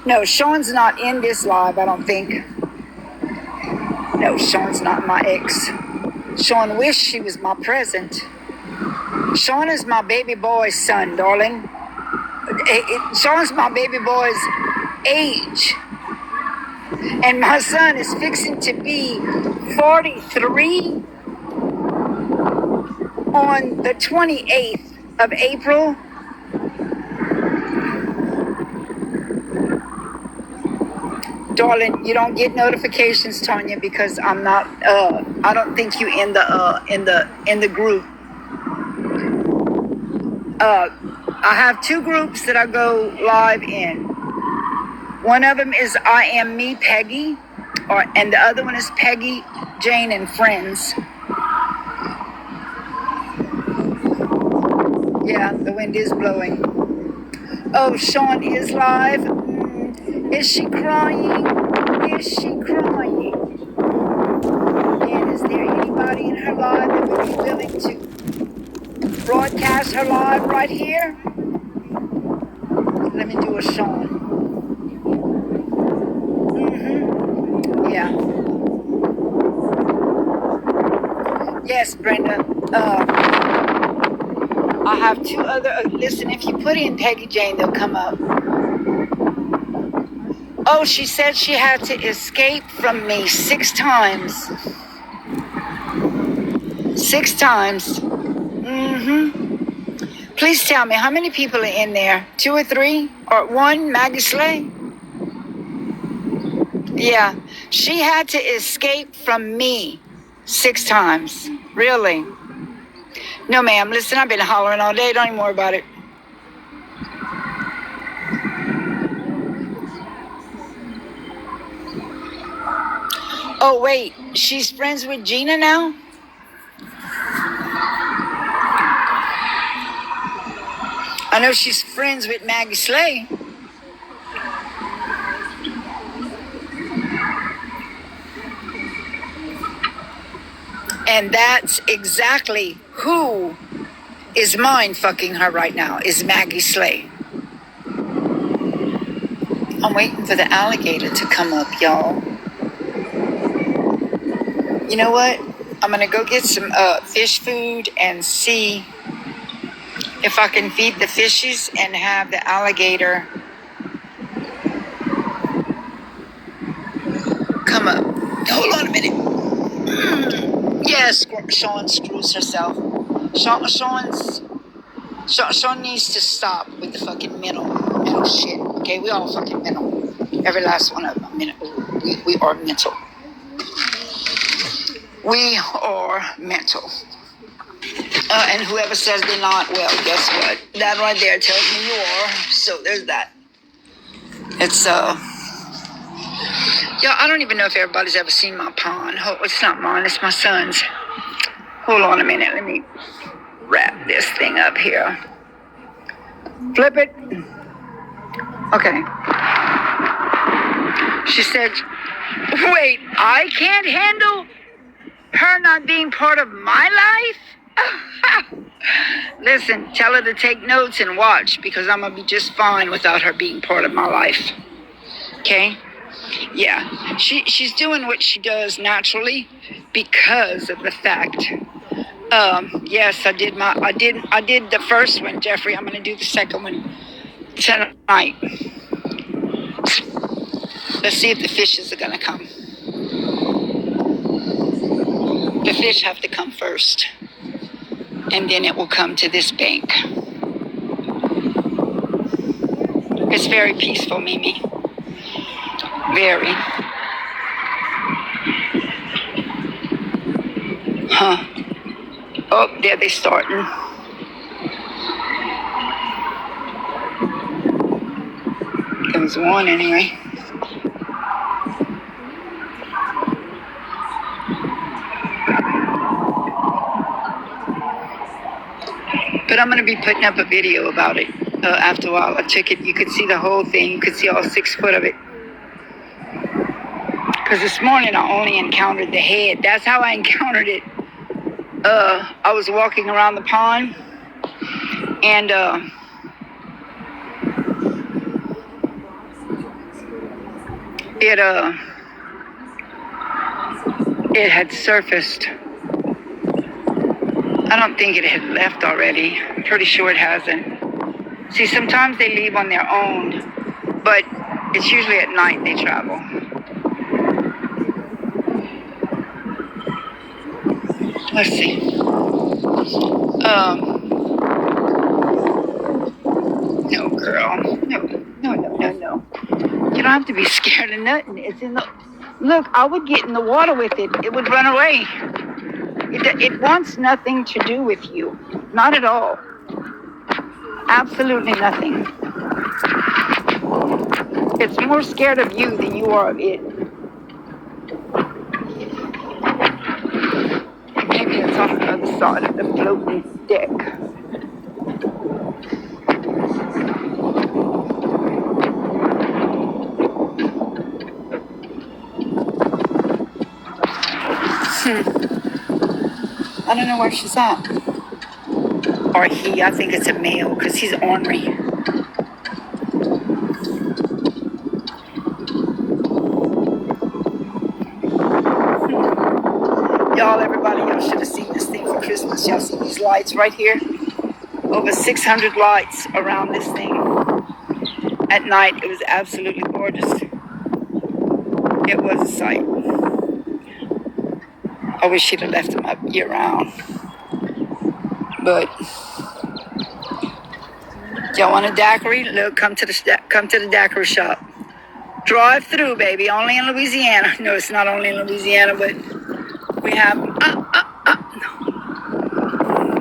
No, Sean's not in this live, I don't think. No, Sean's not my ex. Sean wished she was my present. Sean is my baby boy's son, darling. Sean's my baby boy's age. And my son is fixing to be 43 on the 28th of April. Darling, you don't get notifications, Tanya, because I'm not. I don't think you in the group. I have 2 groups that I go live in. One of them is I Am Me Peggy, and the other one is Peggy, Jane, and Friends. Yeah, the wind is blowing. Oh, Sean is live. Is she crying? Is she crying? And is there anybody in her live that would be willing to broadcast her live right here? Let me do a Sean. Yeah. Yes, Brenda. I have 2 other. Listen, if you put in Peggy Jane, they'll come up. Oh, she said she had to escape from me 6 times. 6 times. Please tell me, how many people are in there? 2 or 3? Or 1, Maggie Slay? Yeah. She had to escape from me 6 times. Really? No, ma'am. Listen, I've been hollering all day. Don't even worry about it. Oh, wait. She's friends with Gina now? I know she's friends with Maggie Slay. And that's exactly who is mind fucking her right now, is Maggie Slay. I'm waiting for the alligator to come up, y'all. You know what? I'm going to go get some fish food and see if I can feed the fishes and have the alligator come up. Hold on a minute. Yes, Sean screws herself. Sean needs to stop with the fucking mental shit. Okay, we all fucking mental. Every last one of them. We are mental. We are mental. And whoever says they're not, well, guess what? That right there tells me you are. So there's that. It's yeah, I don't even know if everybody's ever seen my pond. Oh, it's not mine, it's my son's. Hold on a minute, let me wrap this thing up here. Flip it. Okay. She said, wait, I can't handle her not being part of my life? Listen, tell her to take notes and watch, because I'm going to be just fine without her being part of my life. Okay? Yeah. She's doing what she does naturally because of the fact. Yes, I did the first one, Jeffrey. I'm gonna do the second one tonight. Let's see if the fishes are gonna come. The fish have to come first, and then it will come to this bank. It's very peaceful, Mimi. Very. Huh. Oh, there they starting. There was one anyway. But I'm going to be putting up a video about it after a while. I took it. You could see the whole thing. You could see all 6 foot of it. Because this morning I only encountered the head. That's how I encountered it. I was walking around the pond. And it had surfaced. I don't think it had left already. I'm pretty sure it hasn't. See, sometimes they leave on their own, but it's usually at night they travel. Let's see. No, girl. No. You don't have to be scared of nothing. It's in the... Look, I would get in the water with it. It would run away. It wants nothing to do with you. Not at all. Absolutely nothing. It's more scared of you than you are of it. Maybe it's on the other side of the floating deck. I don't know where she's at. Or he, I think it's a male, because he's ornery. Y'all should have seen this thing for Christmas. Y'all see these lights right here? Over 600 lights around this thing. At night, it was absolutely gorgeous. It was a sight. I wish she'd have left them up year-round. But y'all want a daiquiri? Look, come to the daiquiri shop. Drive through, baby. Only in Louisiana. No, it's not only in Louisiana, but we have. No.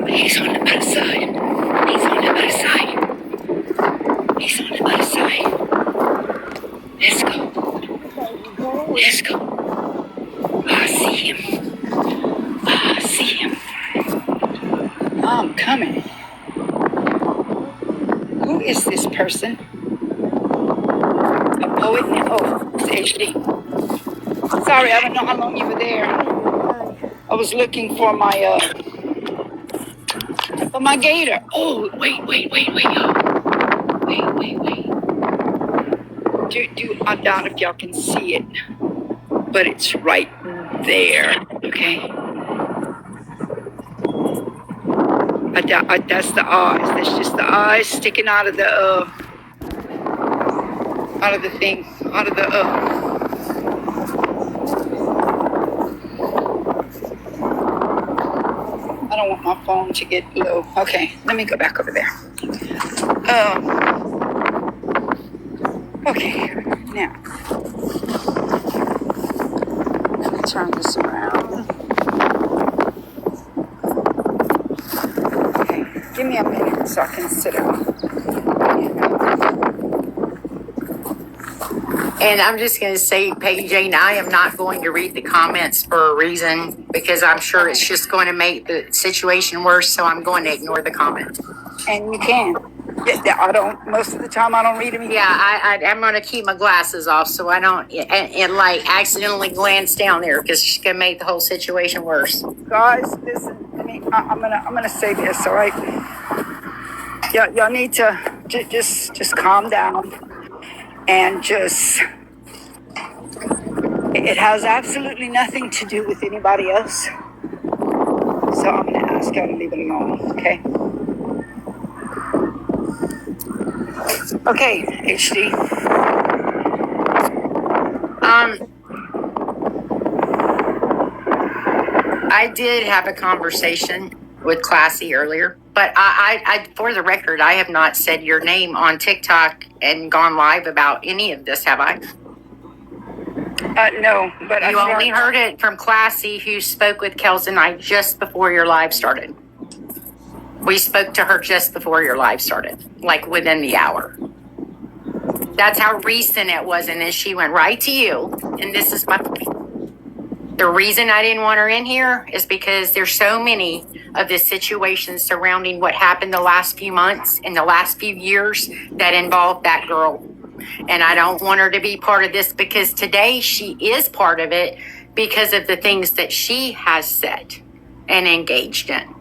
He's on the other side. He's on the other side. He's on the other side. Let's go. Let's go. I see him. I see him. I'm coming. Who is this person? A poet? Oh, it's HD. Sorry, I don't know how long you were there. I was looking for my gator. Oh, wait. I doubt if y'all can see it, but it's right there. Okay. That's the eyes. That's just the eyes sticking out of the thing, out of the I don't want my phone to get low. Okay, let me go back over there. Okay, now let me turn this around. Give me a minute so I can sit down. And I'm just going to say, Peggy Jane, I am not going to read the comments for a reason because I'm sure it's just going to make the situation worse. So I'm going to ignore the comment. And you can. I don't. Most of the time, I don't read them. Yeah, I'm going to keep my glasses off so I don't and like accidentally glance down there because it's going to make the whole situation worse. Guys, listen. I'm gonna say this. All right. Y'all need to just calm down and just It has absolutely nothing to do with anybody else. So I'm going to ask y'all to leave it alone, okay? Okay, HD. I did have a conversation with Classy earlier, but I, for the record, I have not said your name on TikTok and gone live about any of this, have I? No, but You only heard it from Classy, who spoke with Kels and I just before your live started. We spoke to her just before your live started, like within the hour. That's how recent it was, and then she went right to you, and this is my point. The reason I didn't want her in here is because there's so many of the situations surrounding what happened the last few months and the last few years that involved that girl. And I don't want her to be part of this because today she is part of it because of the things that she has said and engaged in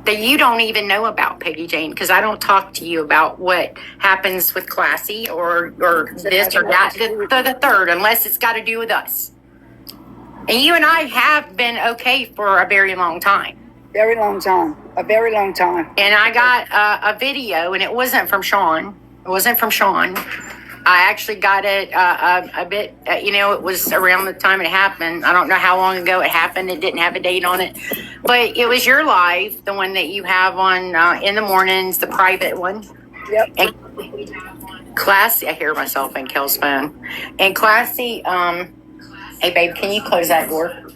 that you don't even know about, Peggy Jane, because I don't talk to you about what happens with Classy or this or that, the third, unless it's got to do with us. And you and I have been okay for a very long time. Very long time. A very long time. And I got a video, and it wasn't from Sean. It wasn't from Sean. I actually got it a bit, it was around the time it happened. I don't know how long ago it happened. It didn't have a date on it. But it was your live, the one that you have on in the mornings, the private one. Yep. And Classy, I hear myself in Kel's phone. And Classy, hey, babe, can you close that door?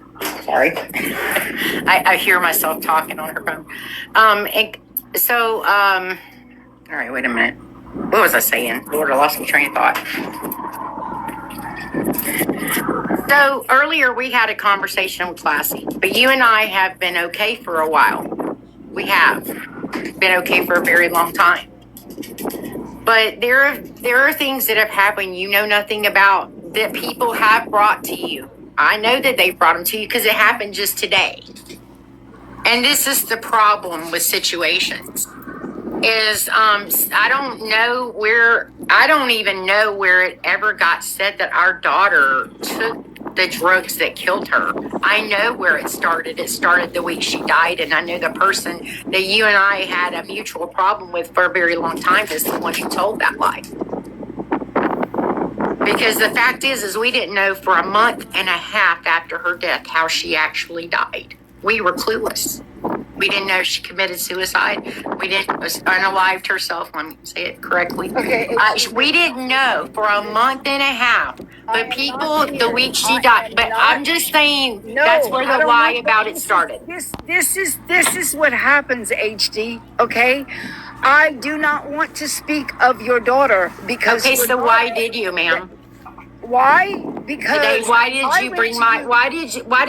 Sorry. I hear myself talking on her phone. And so, all right, wait a minute. What was I saying? Lord, I lost my train of thought. So earlier we had a conversation with Classy, but you and I have been okay for a while. We have been okay for a very long time. But there are things that have happened you know nothing about that people have brought to you. I know that they've brought them to you because it happened just today. And this is the problem with situations. Is I don't even know where it ever got said that our daughter took the drugs that killed her. I know where it started. It started the week she died, and I know the person that you and I had a mutual problem with for a very long time is the one who told that lie. Because the fact is we didn't know for a month and a half after her death how she actually died. We were clueless. We didn't know she committed suicide. We didn't unalived herself. Let me say it correctly. Okay. We didn't know for a month and a half. But people, the week she died. But I'm just saying that's where the lie about it started. This is what happens, HD. Okay. I do not want to speak of your daughter because. Okay, so why did you, ma'am? Why? Because why did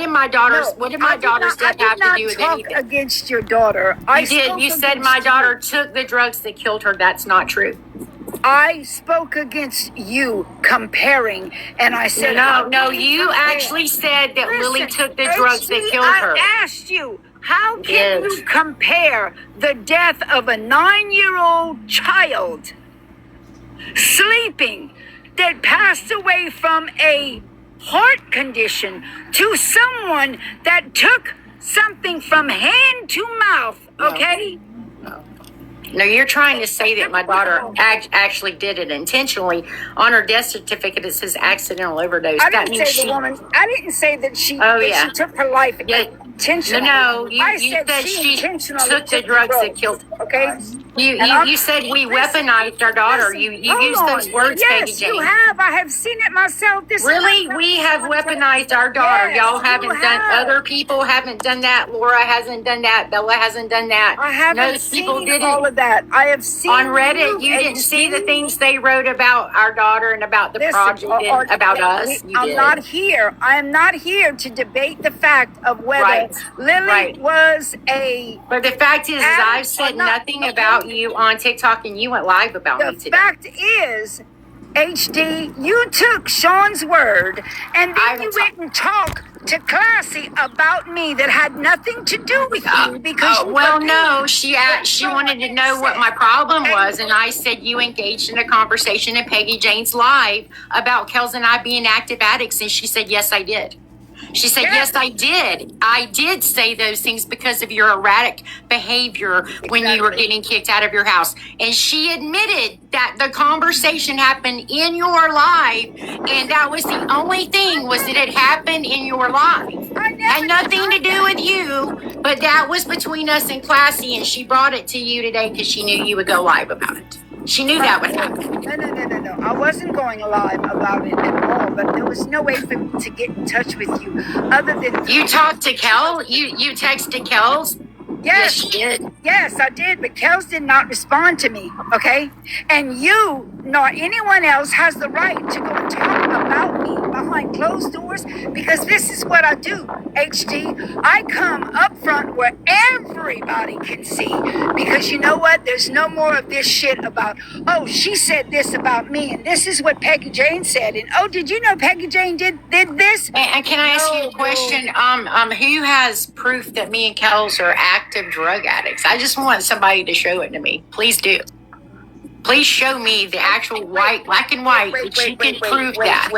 my daughter's death have to do with anything? I did not talk against your daughter. You did. You said my daughter took the drugs that killed her. That's not true. I spoke against you comparing, and I said no. You actually said that Lily took the drugs that killed her. I asked you, how can you compare the death of a 9-year-old child sleeping that passed away from a heart condition to someone that took something from hand to mouth, okay? No, you're trying to say that my daughter actually did it intentionally. On her death certificate, it says accidental overdose. I didn't say that she took her life intentionally. No, you said she took the drugs that killed her. Okay? You said we weaponized our daughter. You used those words, Peggy Yes, Jane. you have. I have seen it myself. Really? We have weaponized our daughter. Yes, Y'all haven't you done, have. other people haven't done that. Laura hasn't done that. Bella hasn't done that. I haven't Those people seen didn't. all of that. I have seen On Reddit, you didn't see the things they wrote about our daughter and about the project and about us. You I'm did. not here. I am not here to debate the fact of whether Lily was a. But the fact is I've Or said not. nothing about you on TikTok, and you went live about me The today. fact is, HD, you took Sean's word and then I you haven't went and talked talk to Classy about me that had nothing to do with you because you well, were no, she wanted to know what my problem was, and I said you engaged in a conversation in Peggy Jane's live about Kels and I being active addicts, and she said yes, I did. She said, yes, I did. I did say those things because of your erratic behavior when you were getting kicked out of your house. And she admitted that the conversation happened in your life, and that was the only thing, was that it happened in your life. Had nothing to do with you, but that was between us and Classy, and she brought it to you today because she knew you would go live about it. She knew that would happen. No. I wasn't going live about it at all, but there was no way for me to get in touch with you other than You talked to Kel? You texted Kels? Yes, you did. Yes, I did, but Kels did not respond to me, okay? And you, nor anyone else, has the right to go and talk about me behind closed doors, because this is what I do, HD. I come up front where everybody can see, because you know what? There's no more of this shit about, oh, she said this about me, and this is what Peggy Jane said, and oh, did you know Peggy Jane did this? And can I ask you a question? Who has proof that me and Kels are active drug addicts? I just want somebody to show it to me. Please do. Please show me the actual black and white, that you can prove that.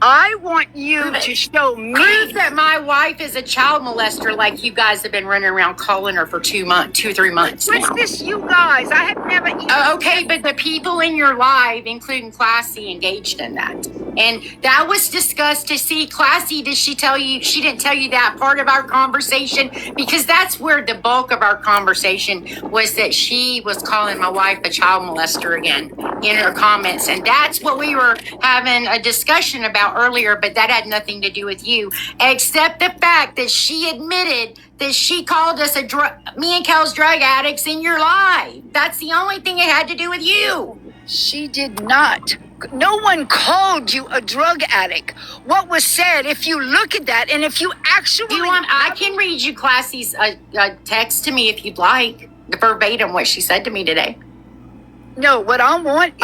I want you to show me. Prove that my wife is a child molester, like you guys have been running around calling her for 2 months, 3 months What's now. this, you guys? I have never even. Okay, but the people in your live, including Classy, engaged in that. And that was discussed to see. Classy, did she tell you? She didn't tell you that part of our conversation, because that's where the bulk of our conversation was, that she was calling my wife a child molester again in her comments. And that's what we were having a discussion about earlier, but that had nothing to do with you, except the fact that she admitted that she called us me and Kel's drug addicts in your life. That's the only thing it had to do with you. She did not. No one called you a drug addict. What was said, if you look at that, and if you actually... I can read you Classy's text to me if you'd like, the verbatim what she said to me today. No, what I want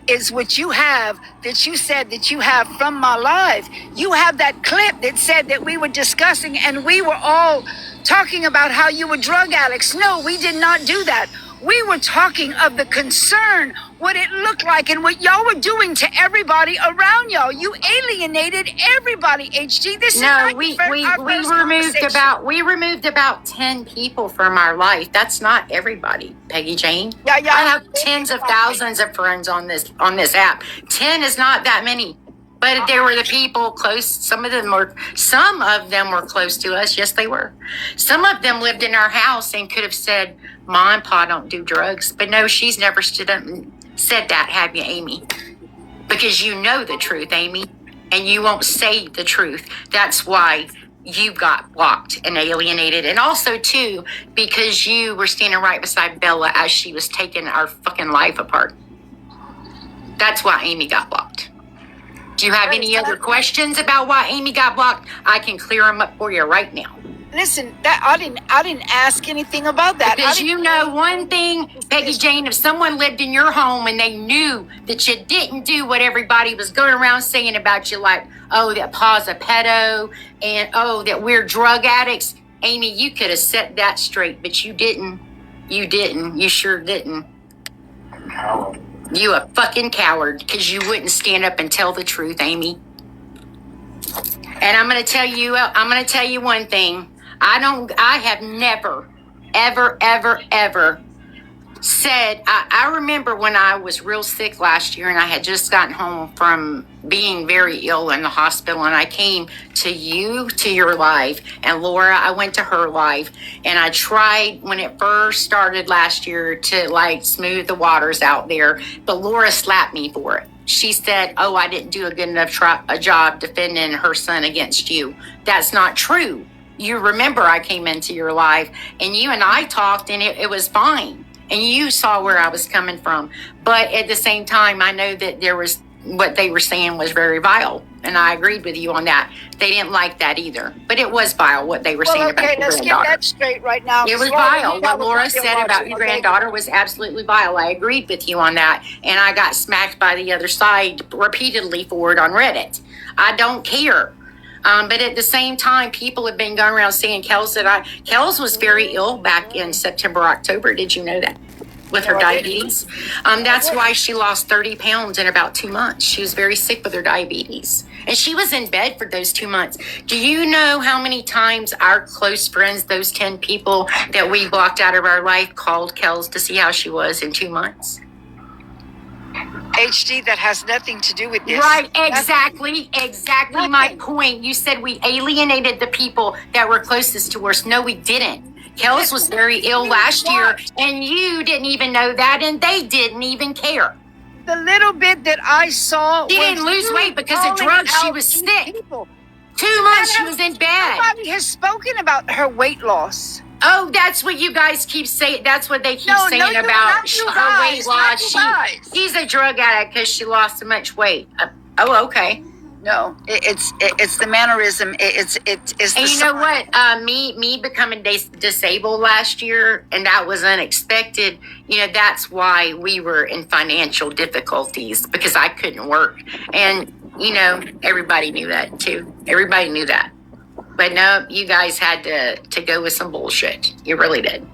is what you have, that you said that you have from my live. You have that clip that said that we were discussing and we were all talking about how you were drug addicts. No, we did not do that. We were talking of the concern, what it looked like, and what y'all were doing to everybody around y'all. You alienated everybody, HG. This is not we removed about 10 people from our life. That's not everybody, Peggy Jane. Yeah. I have tens of thousands of friends on this app. 10 is not that many. But there were the people close. Some of them were close to us. Yes, they were. Some of them lived in our house and could have said, "Ma and Pa don't do drugs." But no, she's never stood up and said that, have you, Amy? Because you know the truth, Amy, and you won't say the truth. That's why you got blocked and alienated. And also, too, because you were standing right beside Bella as she was taking our fucking life apart. That's why Amy got blocked. Do you have any other questions about why Amy got blocked? I can clear them up for you right now. Listen, that I didn't ask anything about that. Because you know one thing, Peggy Jane, if someone lived in your home and they knew that you didn't do what everybody was going around saying about you, like, oh, that Pa's a pedo, and oh, that we're drug addicts, Amy, you could have set that straight, but you didn't. You didn't. You sure didn't. You a fucking coward, because you wouldn't stand up and tell the truth, Amy. And I'm going to tell you one thing. I have never, ever said, I remember when I was real sick last year and I had just gotten home from being very ill in the hospital, and I came to your live, and Laura, I went to her live, and I tried when it first started last year to like smooth the waters out there, but Laura slapped me for it. She said, oh, I didn't do a good enough job defending her son against you. That's not true. You remember I came into your live and you and I talked, and it was fine. And you saw where I was coming from. But at the same time, I know that there was what they were saying was very vile. And I agreed with you on that. They didn't like that either. But it was vile what they were saying about your let's granddaughter. get that straight right now. It was vile. What Laura said about your granddaughter was absolutely vile. I agreed with you on that. And I got smacked by the other side repeatedly for it on Reddit. I don't care. But at the same time, people have been going around saying Kels was very ill back in September, October. Did you know that? With her diabetes. That's why she lost 30 pounds in about 2 months. She was very sick with her diabetes. And she was in bed for those 2 months. Do you know how many times our close friends, those 10 people that we blocked out of our life, called Kels to see how she was in 2 months? HD, that has nothing to do with this. Right, exactly my point. You said we alienated the people that were closest to us. No, we didn't. Kels was very ill last year, and you didn't even know that, and they didn't even care. The little bit that I saw, She didn't lose weight because of drugs. She was sick. 2 months she was in bed. Nobody has spoken about her weight loss. Oh, that's what you guys keep saying. That's what they keep saying you're about not you her weight guys, loss. not you guys. She's a drug addict because she lost so much weight. Oh, okay. No, it's the mannerism. It's And you know what? Me becoming disabled last year, and that was unexpected. You know, that's why we were in financial difficulties, because I couldn't work. And, you know, everybody knew that too. Everybody knew that. But no, you guys had to go with some bullshit. You really did.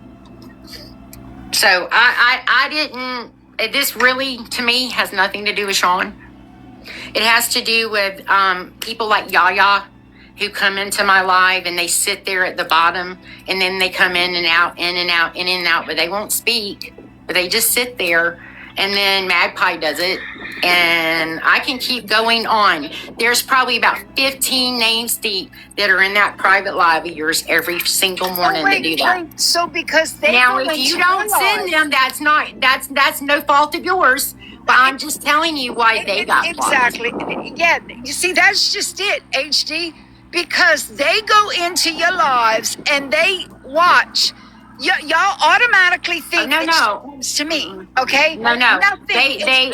So I didn't, this really, to me, has nothing to do with Sean. It has to do with people like Yaya, who come into my live and they sit there at the bottom, and then they come in and out, in and out, in and out, but they won't speak, but they just sit there. And then Magpie does it, and I can keep going on. There's probably about 15 names deep that are in that private live of yours every single morning that do that. So because they Now, go if into you don't your send life- them, that's no fault of yours. But I'm just telling you why they got blocked. Exactly. Yeah, you see, that's just it, HD. Because they go into your lives and they watch. Y'all automatically think No, it no. comes to me, okay? No. Nothing. They,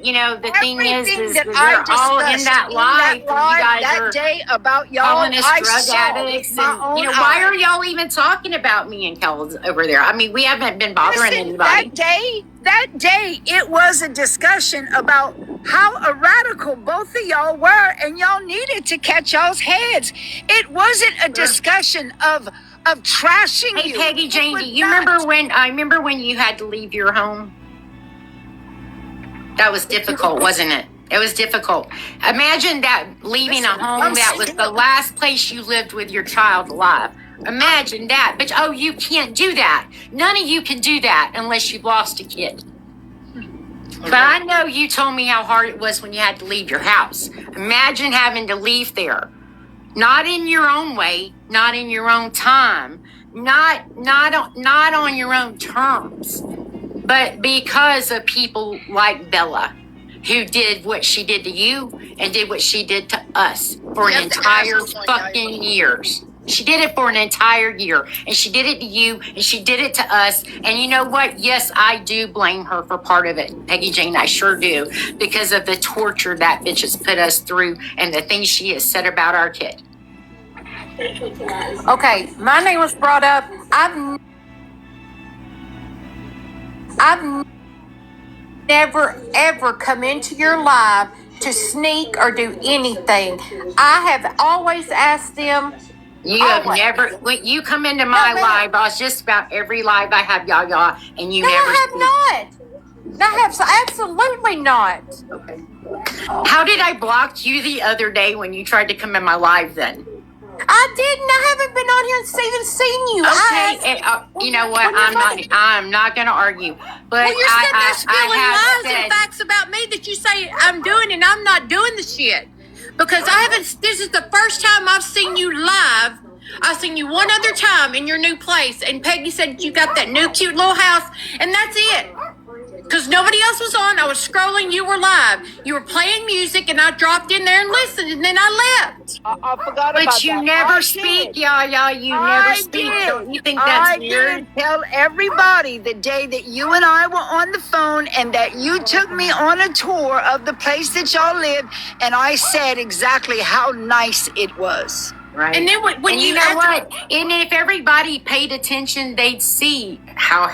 you know, the thing is Everything that I we're all in discussed that live. You guys that are day about y'all, calling us I drug saw addicts, with my and own you know, why eyes. are y'all even talking about me and Kels over there? I mean, we haven't been bothering Listen, anybody. that day, it was a discussion about how radical both of y'all were, and y'all needed to catch y'all's heads. It wasn't a discussion of trashing Hey, you. Peggy It Jane, was do you not. remember when you had to leave your home? That was difficult, wasn't it? It was difficult. Imagine that, leaving a home that was the last place you lived with your child alive. Imagine that. But, oh, you can't do that. None of you can do that unless you've lost a kid. But I know you told me how hard it was when you had to leave your house. Imagine having to leave there. Not in your own way, not in your own time, not on your own terms, but because of people like Bella, who did what she did to you and did what she did to us for an entire fucking years. She did it for an entire year, and she did it to you, and she did it to us. And you know what? Yes, I do blame her for part of it, Peggy Jane. I sure do, because of the torture that bitch has put us through and the things she has said about our kid. Okay, my name was brought up. I've never ever come into your live to sneak or do anything. I have always asked them. You have never, when you come into my live, I was just about every live I have, Yaya, and you never. I have not. I have absolutely not. Okay. How did I block you the other day when you tried to come in my live then? I didn't. I haven't been on here and even seen you. Okay, you know what? I'm not going to argue. But Well, you're sitting there spilling lies said, and facts about me that you say I'm doing, and I'm not doing the shit. Because I haven't, this is the first time I've seen you live. I've seen you one other time in your new place, and Peggy said you got that new cute little house, and that's it. Because nobody else was on. I was scrolling, you were live. You were playing music, and I dropped in there and listened, and then I left. I forgot But about you that. never I speak, did. Yaya. You I never speak. did. Don't you think that's I weird? did tell everybody the day that you and I were on the phone and that you took me on a tour of the place that y'all lived, and I said exactly how nice it was. Right. And then when and you know what? And if everybody paid attention, they'd see how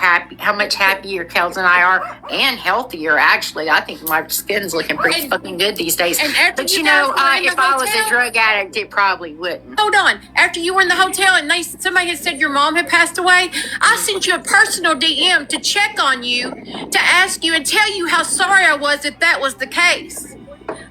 much happier Kels and I are, and healthier. Actually, I think my skin's looking pretty fucking good these days. And after But you you know, guys were in if the I was a hotel- drug addict, it probably wouldn't. Hold on. After you were in the hotel and somebody had said your mom had passed away, I sent you a personal DM to check on you, to ask you and tell you how sorry I was if that was the case.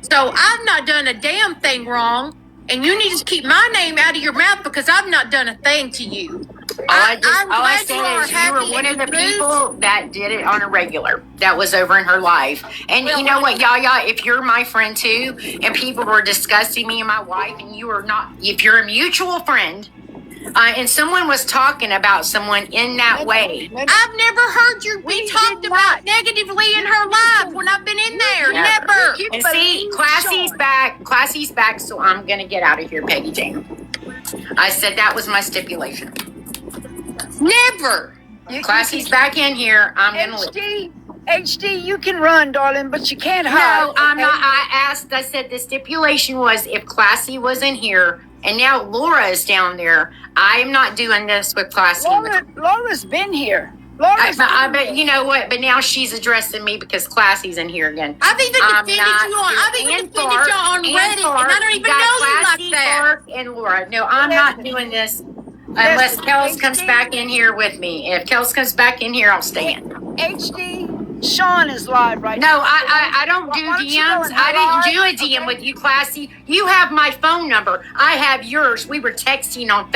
So I've not done a damn thing wrong, and you need to keep my name out of your mouth because I've not done a thing to you. I'm glad you saying are is you were happy one of and the moved. people that did it on a regular. That was over in her life. And Well, you know what, Yaya, if you're my friend too, and people were discussing me and my wife, and you are not, if you're a mutual friend, and someone was talking about someone in that way. I've never heard you be talked about negatively in her life when I've been in there. Never. And see, Classy's back. Classy's back, so I'm going to get out of here, Peggy Jane. I said that was my stipulation. Never. Classy's back in here. I'm going to leave. HD, you can run, darling, but you can't hide. No, I'm not. I said the stipulation was if Classy was in here, and now Laura is down there, I am not doing this with Classy. Laura's been here. I bet you know what, but now she's addressing me because Classy's in here again. I've even defended you on. I've even And defended you on Reddit, and I don't even got know you Classy, like that. Clark, and Laura. No, I'm not doing this unless Kels comes back in here with me. If Kels comes back in here, I'll stay in. HD, Sean is live right No, I don't do Why don't you go DMs. and I didn't do a live? DM with you, Classy. You have my phone number. I have yours. We were texting on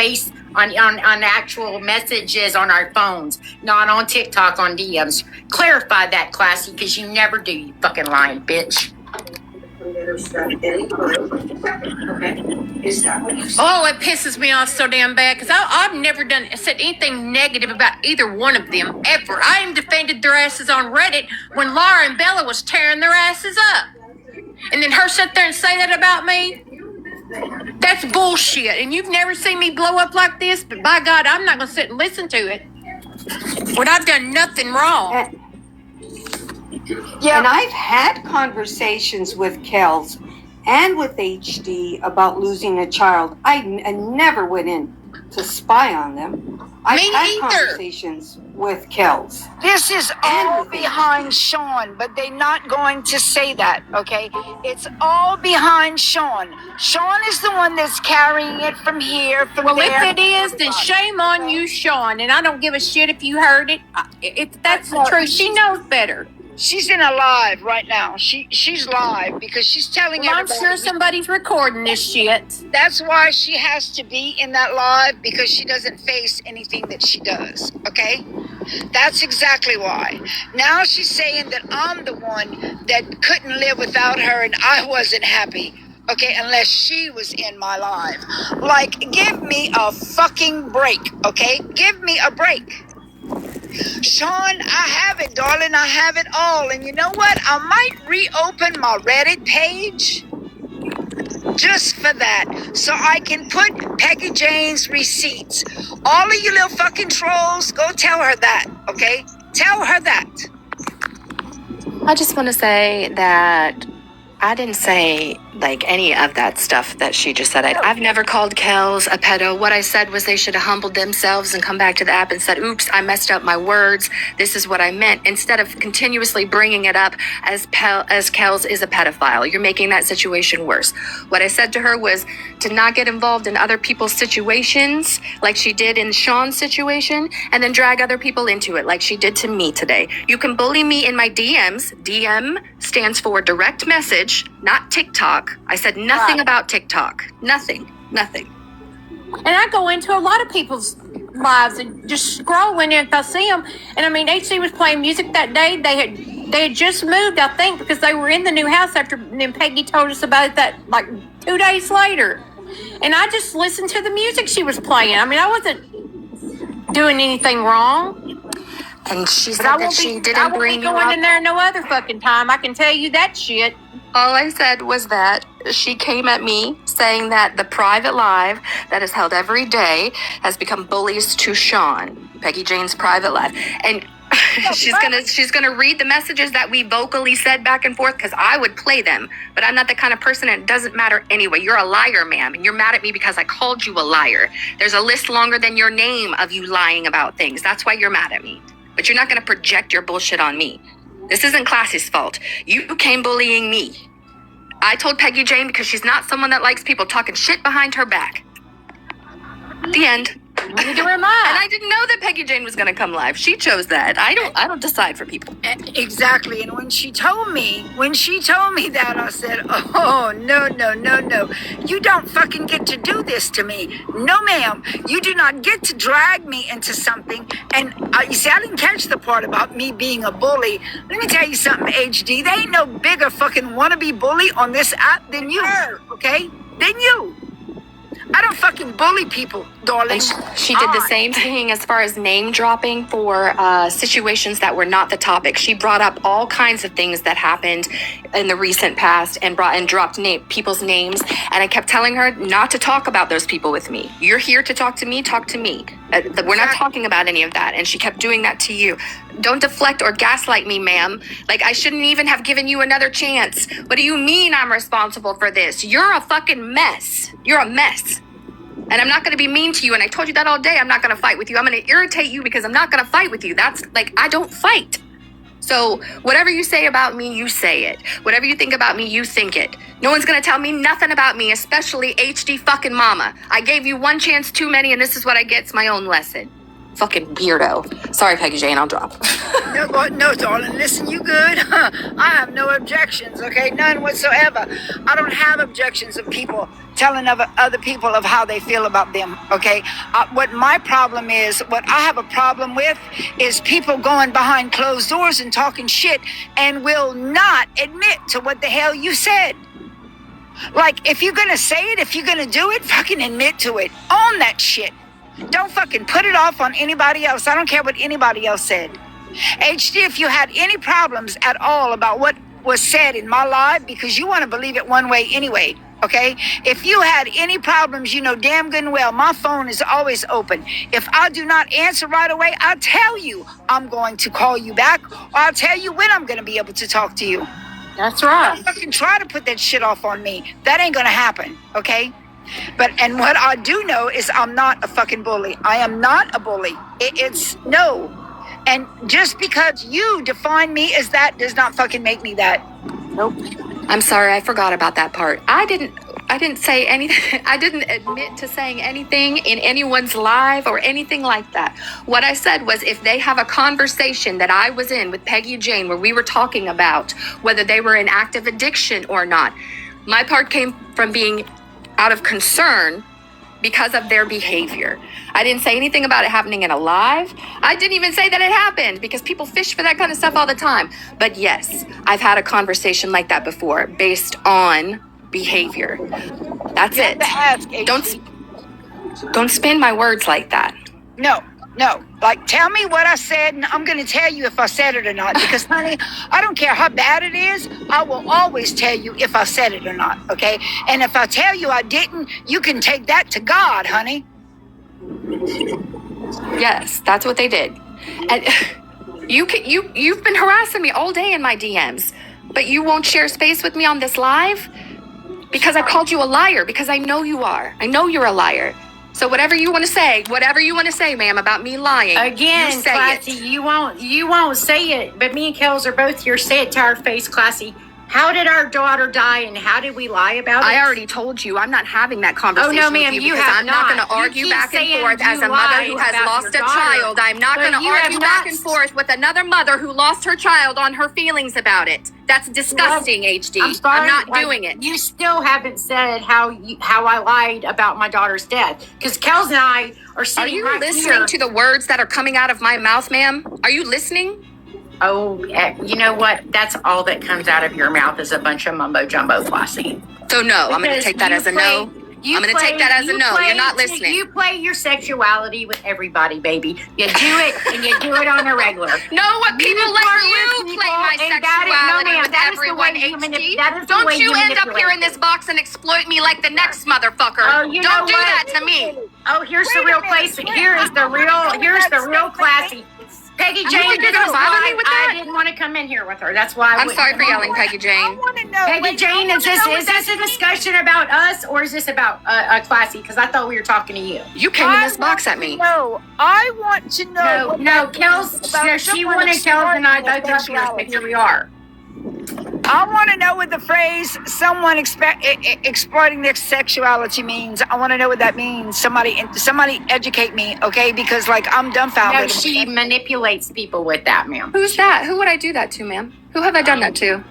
on actual messages on our phones, not on TikTok on DMs. Clarify that, Classy, because you never do, you fucking lying bitch. Oh, it pisses me off so damn bad because I've never said anything negative about either one of them ever. I even defended their asses on Reddit when Laura and Bella was tearing their asses up, and then her sit there and say that about me. That's bullshit. And you've never seen me blow up like this, but by God, I'm not gonna sit and listen to it when I've done nothing wrong. Yeah. And I've had conversations with Kels and with HD about losing a child. I never went in to spy on them. I've Me had either. conversations with Kels. This is all behind Sean, but they're not going to say that, okay? It's all behind Sean. Sean is the one that's carrying it from here, from Well, there. if it is, then shame on you, Sean. And I don't give a shit if you heard it. If that's the truth, she knows better. She's in a live right now. She's live because she's telling Well, I'm everybody. sure somebody's recording this shit. That's why she has to be in that live, because she doesn't face anything that she does, okay? That's exactly why. Now she's saying that I'm the one that couldn't live without her and I wasn't happy, okay, unless she was in my live. Like, give me a fucking break, okay? Give me a break. Sean, I have it, darling. I have it all. And you know what? I might reopen my Reddit page just for that, so I can put Peggy Jane's receipts. All of you little fucking trolls, go tell her that, okay? Tell her that. I just want to say that I didn't say like any of that stuff that she just said. I've never called Kels a pedo. What I said was they should have humbled themselves and come back to the app and said, oops, I messed up my words. This is what I meant. Instead of continuously bringing it up as Kels is a pedophile. You're making that situation worse. What I said to her was to not get involved in other people's situations like she did in Sean's situation and then drag other people into it like she did to me today. You can bully me in my DMs. DM stands for direct message, not TikTok. I said nothing about TikTok. Nothing. And I go into a lot of people's lives and just scrolling if I see them. And I mean, HC was playing music that day. They had just moved, I think, because they were in the new house after. And then Peggy told us about it that like 2 days later. And I just listened to the music she was playing. I mean, I wasn't doing anything wrong. And she But said I that won't she be, didn't I won't bring be you going up. in there no other fucking time. I can tell you that shit. All I said was that she came at me saying that the private live that is held every day has become bullies to Sean, Peggy Jane's private live. And she's gonna read the messages that we vocally said back and forth because I would play them, but I'm not the kind of person and it doesn't matter anyway. You're a liar, ma'am, and you're mad at me because I called you a liar. There's a list longer than your name of you lying about things. That's why you're mad at me. But you're not gonna project your bullshit on me. This isn't Classy's fault. You came bullying me. I told Peggy Jane because she's not someone that likes people talking shit behind her back. The end. Neither am And I. I didn't know that Peggy Jane was going to come live. She chose that. I don't decide for people. Exactly. And when she told me that, I said, oh, no. You don't fucking get to do this to me. No, ma'am. You do not get to drag me into something. And you see, I didn't catch the part about me being a bully. Let me tell you something, HD. There ain't no bigger fucking wannabe bully on this app than you, okay? Than you. I don't fucking bully people, darling. And she did the same thing as far as name dropping for situations that were not the topic. She brought up all kinds of things that happened in the recent past and dropped people's names. And I kept telling her not to talk about those people with me. You're here to talk to me, talk to me. We're not talking about any of that. And she kept doing that to you. Don't deflect or gaslight me, ma'am. Like, I shouldn't even have given you another chance. What do you mean I'm responsible for this? You're a fucking mess. You're a mess. And I'm not going to be mean to you. And I told you that all day. I'm not going to fight with you. I'm going to irritate you because I'm not going to fight with you. That's like, I don't fight. So whatever you say about me, you say it. Whatever you think about me, you think it. No one's going to tell me nothing about me, especially HD fucking mama. I gave you one chance too many, and this is what I get. It's my own lesson. Fucking weirdo. Sorry, Peggy Jane, I'll drop. No, darling. Listen, you good? I have no objections, okay? None whatsoever. I don't have objections of people telling other people of how they feel about them, okay? What my problem is, what I have a problem with is people going behind closed doors and talking shit and will not admit to what the hell you said. Like, if you're gonna say it, if you're gonna do it, fucking admit to it. Own that shit. Don't fucking put it off on anybody else. I don't care what anybody else said. HD, if you had any problems at all about what was said in my live, because you want to believe it one way anyway, okay? If you had any problems, you know damn good and well, my phone is always open. If I do not answer right away, I'll tell you I'm going to call you back, or I'll tell you when I'm going to be able to talk to you. That's right. Don't fucking try to put that shit off on me. That ain't going to happen, okay? And what I do know is I'm not a fucking bully. I am not a bully. It's no. And just because you define me as that does not fucking make me that. Nope. I'm sorry, I forgot about that part. I didn't say anything. I didn't admit to saying anything in anyone's live or anything like that. What I said was if they have a conversation that I was in with Peggy Jane where we were talking about whether they were in active addiction or not, my part came from being out of concern because of their behavior. I didn't say anything about it happening in a live. I didn't even say that it happened because people fish for that kind of stuff all the time. But yes, I've had a conversation like that before based on behavior. That's it. Don't spin my words like that. No. Like, tell me what I said, and I'm going to tell you if I said it or not. Because, honey, I don't care how bad it is. I will always tell you if I said it or not, okay? And if I tell you I didn't, you can take that to God, honey. Yes, that's what they did. And you've been harassing me all day in my DMs, but you won't share space with me on this live because I called you a liar, because I know you are. I know you're a liar. So whatever you want to say, ma'am, about me lying, Again, you say Classy, it. you won't say it, but me and Kels are both here. Say it to our face, Classy. How did our daughter die, and how did we lie about it? I already told you I'm not having that conversation Oh, no, ma'am, with you you because have I'm not going not. to You argue keep back and saying forth as you a mother who lied has about lost a your daughter. child. I'm not But going to you have argue back not- and forth with another mother who lost her child on her feelings about it. That's disgusting, HD. I'm sorry, not like, doing it. You still haven't said how I lied about my daughter's death. Because Kels and I are Are sitting you right listening here. to the words that are coming out of my mouth, ma'am? Are you listening? Oh, you know what? That's all that comes out of your mouth is a bunch of mumbo jumbo, Classy. So no, I'm going to Because take that you as a play- no. you I'm going to play- take that as a you no. play You're not to- listening. You play your sexuality with everybody, baby. You do it, and you do it on a regular. No, what people You let flirt you with play people, my and sexuality ma'am, with that is the everyone, way you HD. that is the Don't way you end up manipulate here in this box and exploit me like the next motherfucker. Oh, you know Don't do what? that to me. Oh, here's the real place. Here's the real Classy. Peggy You Jane think you're this gonna is bother why me with that? I didn't want to come in here with her. That's why I I'm wouldn't sorry come for in yelling, here. Peggy Jane. want to know. Peggy Jane, is this a discussion about us or is this about Classy? Because I thought we were talking to you. You came in this box at me. No, I want to know. No, she wanted Kels and I both up here, so here we are. I want to know what the phrase "someone exploiting their sexuality" means. I want to know what that means. Somebody educate me, okay? Because like I'm No, dumbfounded. she manipulates people with that, ma'am. Who's that? Who would I do that to, ma'am? Who have I done that to?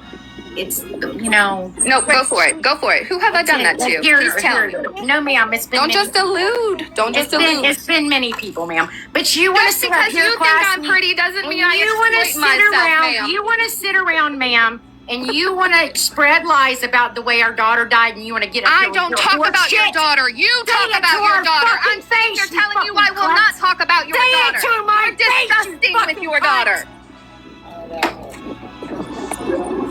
It's, you know. No, go for it. Go for it. Who have I done that to? Please tell me. No, ma'am. It's been Don't many, just allude. Don't just allude. it's been many people, ma'am. But you want to Just sit up because here, you think I'm Classy, pretty doesn't and mean I you want to exploit sit myself, around. ma'am. You want to sit around, ma'am. And you want to spread lies about the way our daughter died, and you want to get. I don't talk about your daughter. You talk it about to your our daughter. fucking I'm sitting here face, you telling you I fucking will cunt. not talk about your Say it daughter. to my You're face, you disgusting with fucking your cunt. daughter.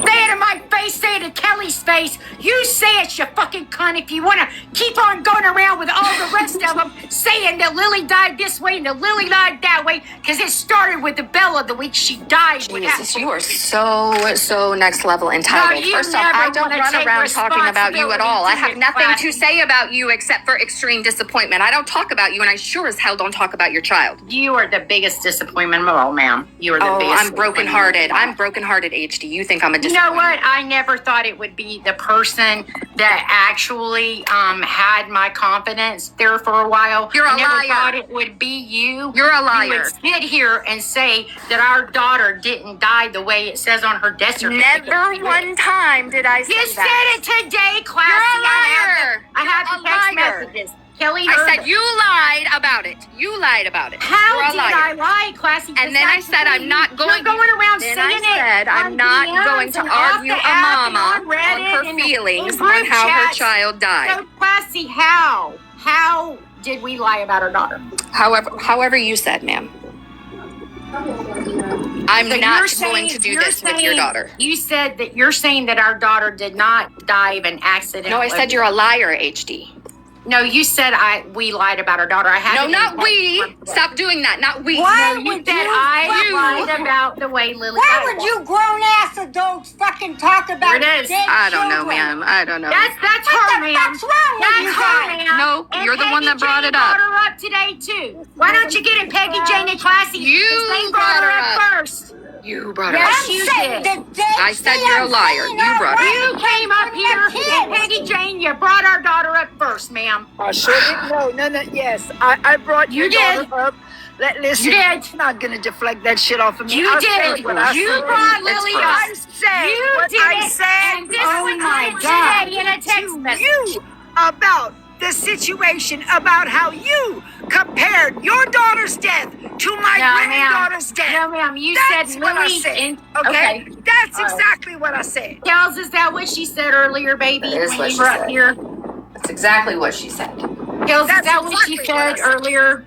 Say it in my face. Say it in Kelly's face. You say it, you fucking cunt. If you want to keep on going around with all the rest of them saying that Lily died this way and that Lily died that way, because it started with the Bella the week she died. Jesus, you are so next level entitled. No, you First off, never I don't wanna run take around talking about you at all. I have Nothing to say about you except for extreme disappointment. I don't talk about you, and I sure as hell don't talk about your child. You are the biggest disappointment of all, ma'am. You are the biggest. I'm brokenhearted. I'm brokenhearted, HD. You think I'm a You disappointment? know what? I never thought it would be the person that actually had my confidence there for a while. You're a I never liar. thought it would be you. You're a You liar. would sit here and say that our daughter didn't die the way it says on her death certificate. Never one time did I say You that. said it today, Classy. You're a liar. I have You're the a text liar. messages. Kelly I heard said it. you lied about it. You lied about it. How You're a did liar. I lie, Classy? And then I said I'm not going. You're going around Then saying I said it I'm on not DMs going to and off argue the a app and mama on Reddit on her and feelings in group on how her chats. child died. So, Classy, how? How did we lie about our daughter? However you said, ma'am. I'm So not you're going to do you're this with your daughter. You said that you're saying that our daughter did not die of an accident. No, I said you're a liar, HD. No, you said we lied about our daughter. I had No, to not be- we. Stop doing that. Not we. Why No, you would said you- I lied about the way Lily Why died. would you grown ass adults fucking talk about Here it is. dead I don't know, children? ma'am. I don't know. That's What her, the ma'am. fuck's wrong with you That's her, guys? ma'am. No, And you're the one Peggy that brought Jane it up. Brought her up today too. Why don't you get in Peggy Jane and Classy? You 'Cause they brought brought her her up first. You brought it Yes, up. you saying did. that they I said stay you're a on liar. saying You our brought it way. You came up here, and Peggy Jane, you brought our daughter up first, ma'am. I sure didn't know. No. Yes, I brought your You did. daughter up. Listen, You did. you're not gonna deflect that shit off of me. You I'll did. say what I You said. brought Lily up. I said You what did I it, said. and this Oh was my said God. today in a text message. You about the situation about how you compared your daughter's death to my No, ma'am. granddaughter's death. No, ma'am. You That's said what I Lily. said. Okay, that's All right. exactly what I said. Gals, is that what she said earlier, baby? That is when what you she were up said. here? That's exactly what she said. Gals, is That's that what she exactly what I said said. earlier?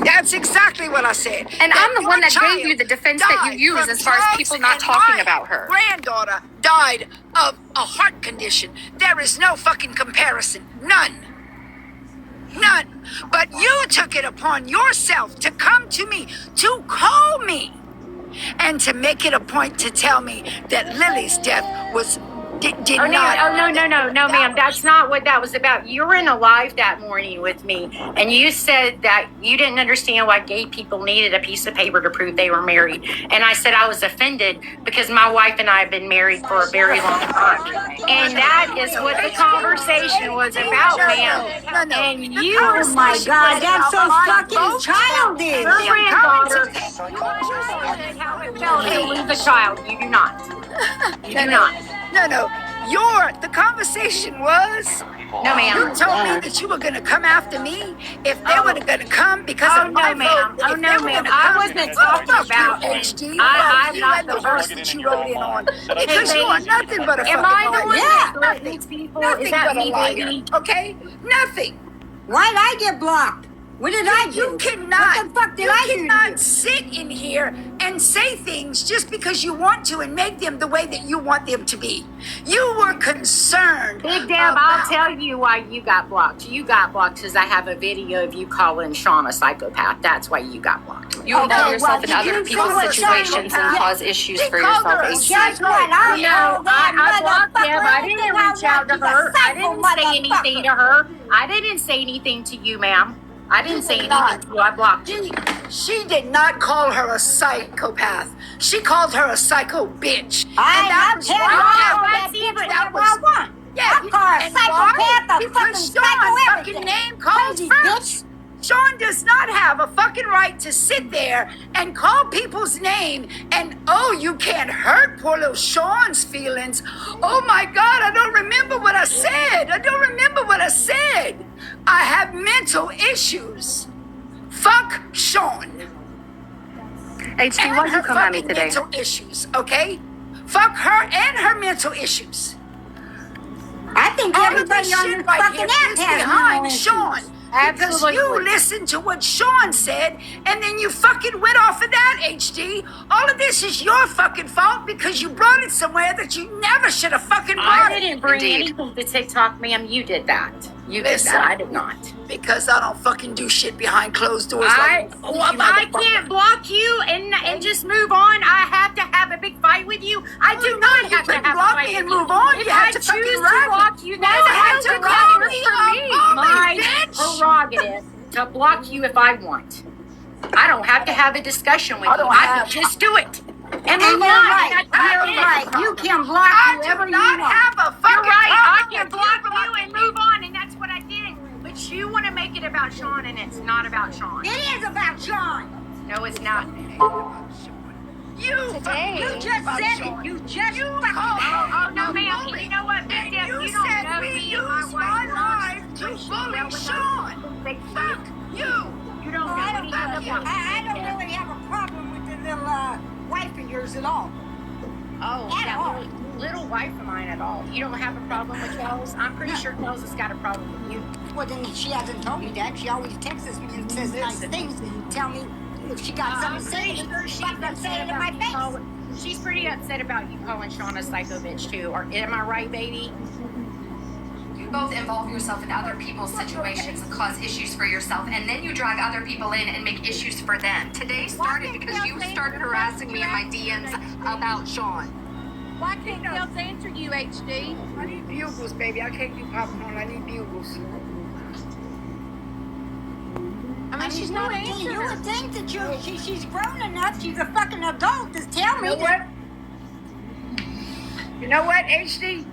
That's exactly what I said. And I'm the your one that child gave you the defense that died you use from as far as drugs people not and talking my about her. Granddaughter died of a heart condition. There is no fucking comparison. None. But you took it upon yourself to come to me, to call me, and to make it a point to tell me that Lily's death was did Oh, not. no, ma'am. That's not what that was about. You were in a live that morning with me, and you said that you didn't understand why gay people needed a piece of paper to prove they were married. And I said I was offended because my wife and I have been married for a very long time. And that is what the conversation was about, ma'am. And you, Oh my God, that's so fucking childish. your granddaughter, you understand how it felt to lose a child. You do not. You do not. No. The conversation was. No, ma'am. You told me that you were going to come after me if they were going to come because Oh, of my no, ma'am. vote. Oh, If no, they were ma'am. gonna I come- wasn't talking Fuck about you, it. HD. I'm You not and the the verse person. that you wrote in on. Because you baby. are nothing but a Am fucking I the liar. one Yeah. that threatens people? Nothing Is that but a me, liar. baby? Okay? Nothing. Why'd I get blocked? What did I do? You cannot. What the fuck did I do to you? cannot sit in here and say things just because you want to and make them the way that you want them to be. You were concerned. Big Deb, I'll about- tell you why you got blocked. You got blocked because I have a video of you calling Sean a psychopath. That's why you got blocked. You involve yourself in well, other you people's know what, situations and Sean, cause issues she for called yourself. her a AC. Guess what? I I blocked them. I didn't reach out to her. I didn't say anything to her. I didn't say anything to you, ma'am. I didn't say anything to you. I blocked you. She did not call her a psychopath. She called her a psycho bitch. I was tell you wrong. that's even That what I was want. yeah. I call her a and psychopath, why? a Because fucking psycho Sean everything. fucking name calls Crazy first. Sean does not have a fucking right to sit there and call people's name and, oh, you can't hurt poor little Sean's feelings. Oh my God, I don't remember what I said. I have mental issues. Fuck Sean. HD, why you come at me today? Mental issues, okay? Fuck her and her mental issues. I think All of everybody this on shit this right fucking here app is has behind mental Sean. issues. Because you Absolutely. listened to what Sean said, and then you fucking went off of that, HD. All of this is your fucking fault because you brought it somewhere that you never should have fucking brought I it. didn't bring Indeed. anything to TikTok, ma'am. You did that. You did Listen. that. I did not. Because I don't fucking do shit behind closed doors. I like can't block you and just move on. I have to have a big fight with you. I do not you have to couldn't have a block fight me and with move on. If You had I to choose fucking to run. block you, You that's had to call me for me. a My bitch. prerogative to block you if I want. I don't have to have a discussion with I you. don't I have- can just do it. And And move you're on. right. That's You're it. right. You can block I whoever do you not want. have a fucking You're right. I problem can with block you blocking and me. move on, and that's what I did. But you want to make it about Sean, and it's not about Sean. It is about Sean. No, it's not. You Today. You just said it. You just fucking Oh, no, ma'am. You know what, Big Dip? You You don't said know we me use and my my wife. life to bully Sean. Fuck you. You don't know I anything don't, about I don't really have a problem with the little wife of yours at all. Oh, At that all. little wife of mine at all. You don't have a problem with Kels? I'm pretty sure Kels has got a problem with you. Well, then she hasn't told me that. She always texts me and says nice things. Tell me if she got something to say. Fucking say it in my face. She's pretty upset about you calling Sean a psycho bitch too. Or am I right, baby? You both involve yourself in other people's situations and cause issues for yourself, and then you drag other people in and make issues for them. Today started because you started harassing me in my DMs about Sean. Why can't Kels answer you, HD? I need bugles, baby. I can't do popcorn. I need bugles. I mean, she's not You answering. would think that she's grown enough. She's a fucking adult to tell me You know that. what? You know what, HD?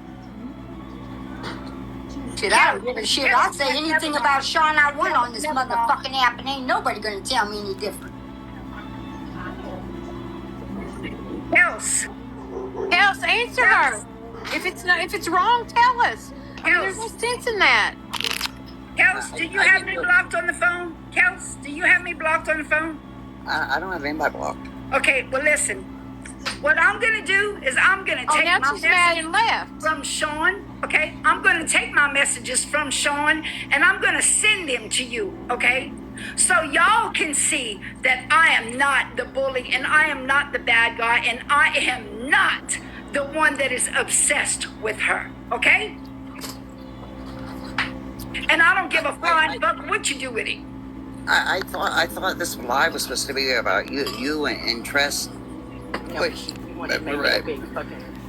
Shit, I don't give a shit. I'll say anything about Sean I want on this motherfucking app, and ain't nobody gonna tell me any different. Else. Kels, answer her. If it's wrong, tell us. I mean, there's no sense in that. Kels, do you have me blocked on the phone? Kels, do you have me blocked on the phone? I don't have anybody blocked. Okay, well listen. What I'm gonna do is I'm gonna Oh, take now my she's mad message and left. from Sean, okay? I'm gonna take my messages from Sean and I'm gonna send them to you, okay? So y'all can see that I am not the bully and I am not the bad guy and I am not the one that is obsessed with her, okay? And I don't give a flying fuck what you do with it. I thought this live was supposed to be about you and Tress. But, right.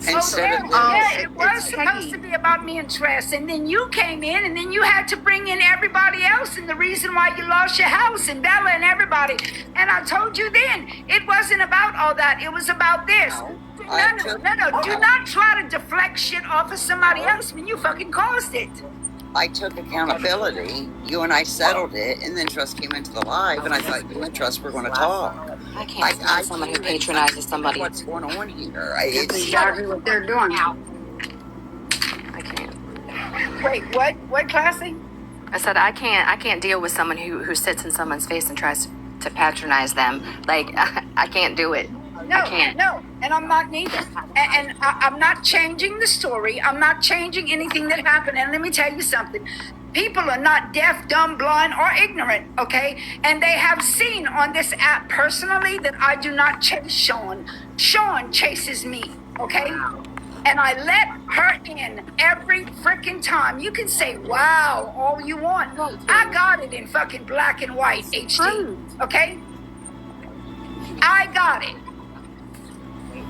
Instead of Yeah, it was supposed to be about me and Tress, and then you came in, and then you had to bring in everybody else, and the reason why you lost your house, and Bella and everybody. And I told you then, it wasn't about all that. It was about this. No. Do not try to deflect shit off of somebody else when you fucking caused it. I took accountability. You and I settled it, and then Trust came into the live, and I thought you and Trust were going to talk. I can't stand someone who patronizes somebody. What's going on here? That's exactly what they're doing. I can't. Wait, what? What, Classy? I said I can't deal with someone who sits in someone's face and tries to patronize them. Like I can't do it. I can't. No, and I'm not neither. And I'm not changing the story. I'm not changing anything that happened. And let me tell you something. People are not deaf, dumb, blind, or ignorant, okay? And they have seen on this app personally that I do not chase Sean. Sean chases me, okay? And I let her in every freaking time. You can say, wow, all you want. I got it in fucking black and white HD, okay? I got it.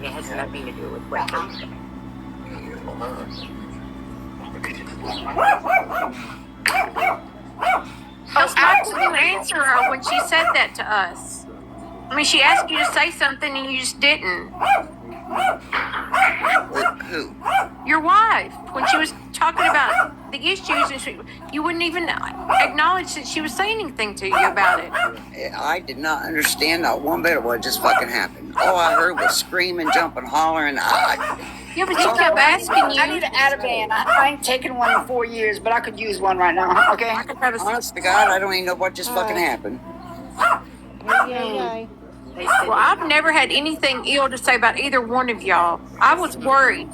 It has nothing to do with what you said. How could you answer her when she said that to us? I mean, she asked you to say something and you just didn't. Who? Your wife, when she was talking about the issues, and you wouldn't even acknowledge that she was saying anything to you about it. I did not understand not one bit of what just fucking happened. All I heard was screaming, jumping, hollering. Yeah, but she kept asking I need you. an Ativan. I ain't taken one in 4 years, but I could use one right now. Okay. Honest to God, I don't even know what just fucking happened. Well, I've never had anything ill to say about either one of y'all. I was worried.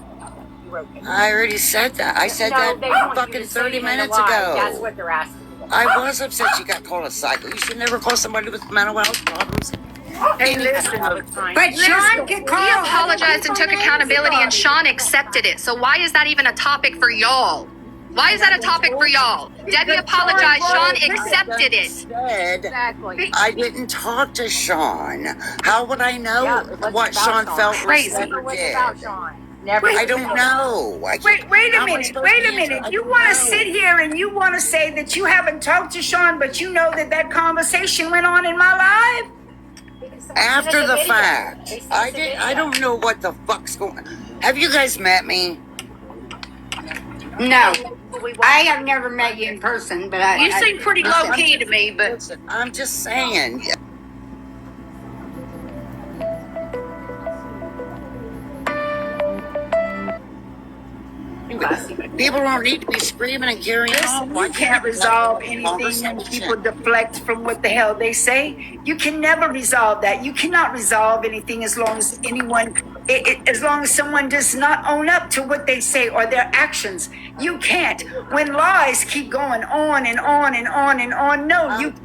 I already said that. I said that fucking 30 minutes ago. That's what they're asking. I was upset she got called a psycho. You should never call somebody with mental health problems. Hey, listen. But Sean can He call. apologized and took accountability, and Sean accepted it. So why is that even a topic for y'all? Why is that a topic for y'all? Debbie apologized. Sean accepted it. Said, Exactly. I didn't talk to Sean. How would I know what Sean felt or Crazy. said or did? Never. I don't know. Wait a minute. You want to sit here and you want to say that you haven't talked to Sean, but you know that conversation went on in my life? After the fact, I don't know what the fuck's going on. Have you guys met me? No, I have never met you in person, but You seem pretty low key to me, but Listen, I'm just saying. People don't need to be screaming and carrying on. You can't resolve anything when people deflect from what the hell they say. You can never resolve that. You cannot resolve anything as long as as long as someone does not own up to what they say or their actions. You can't. When lies keep going on and on and on and on,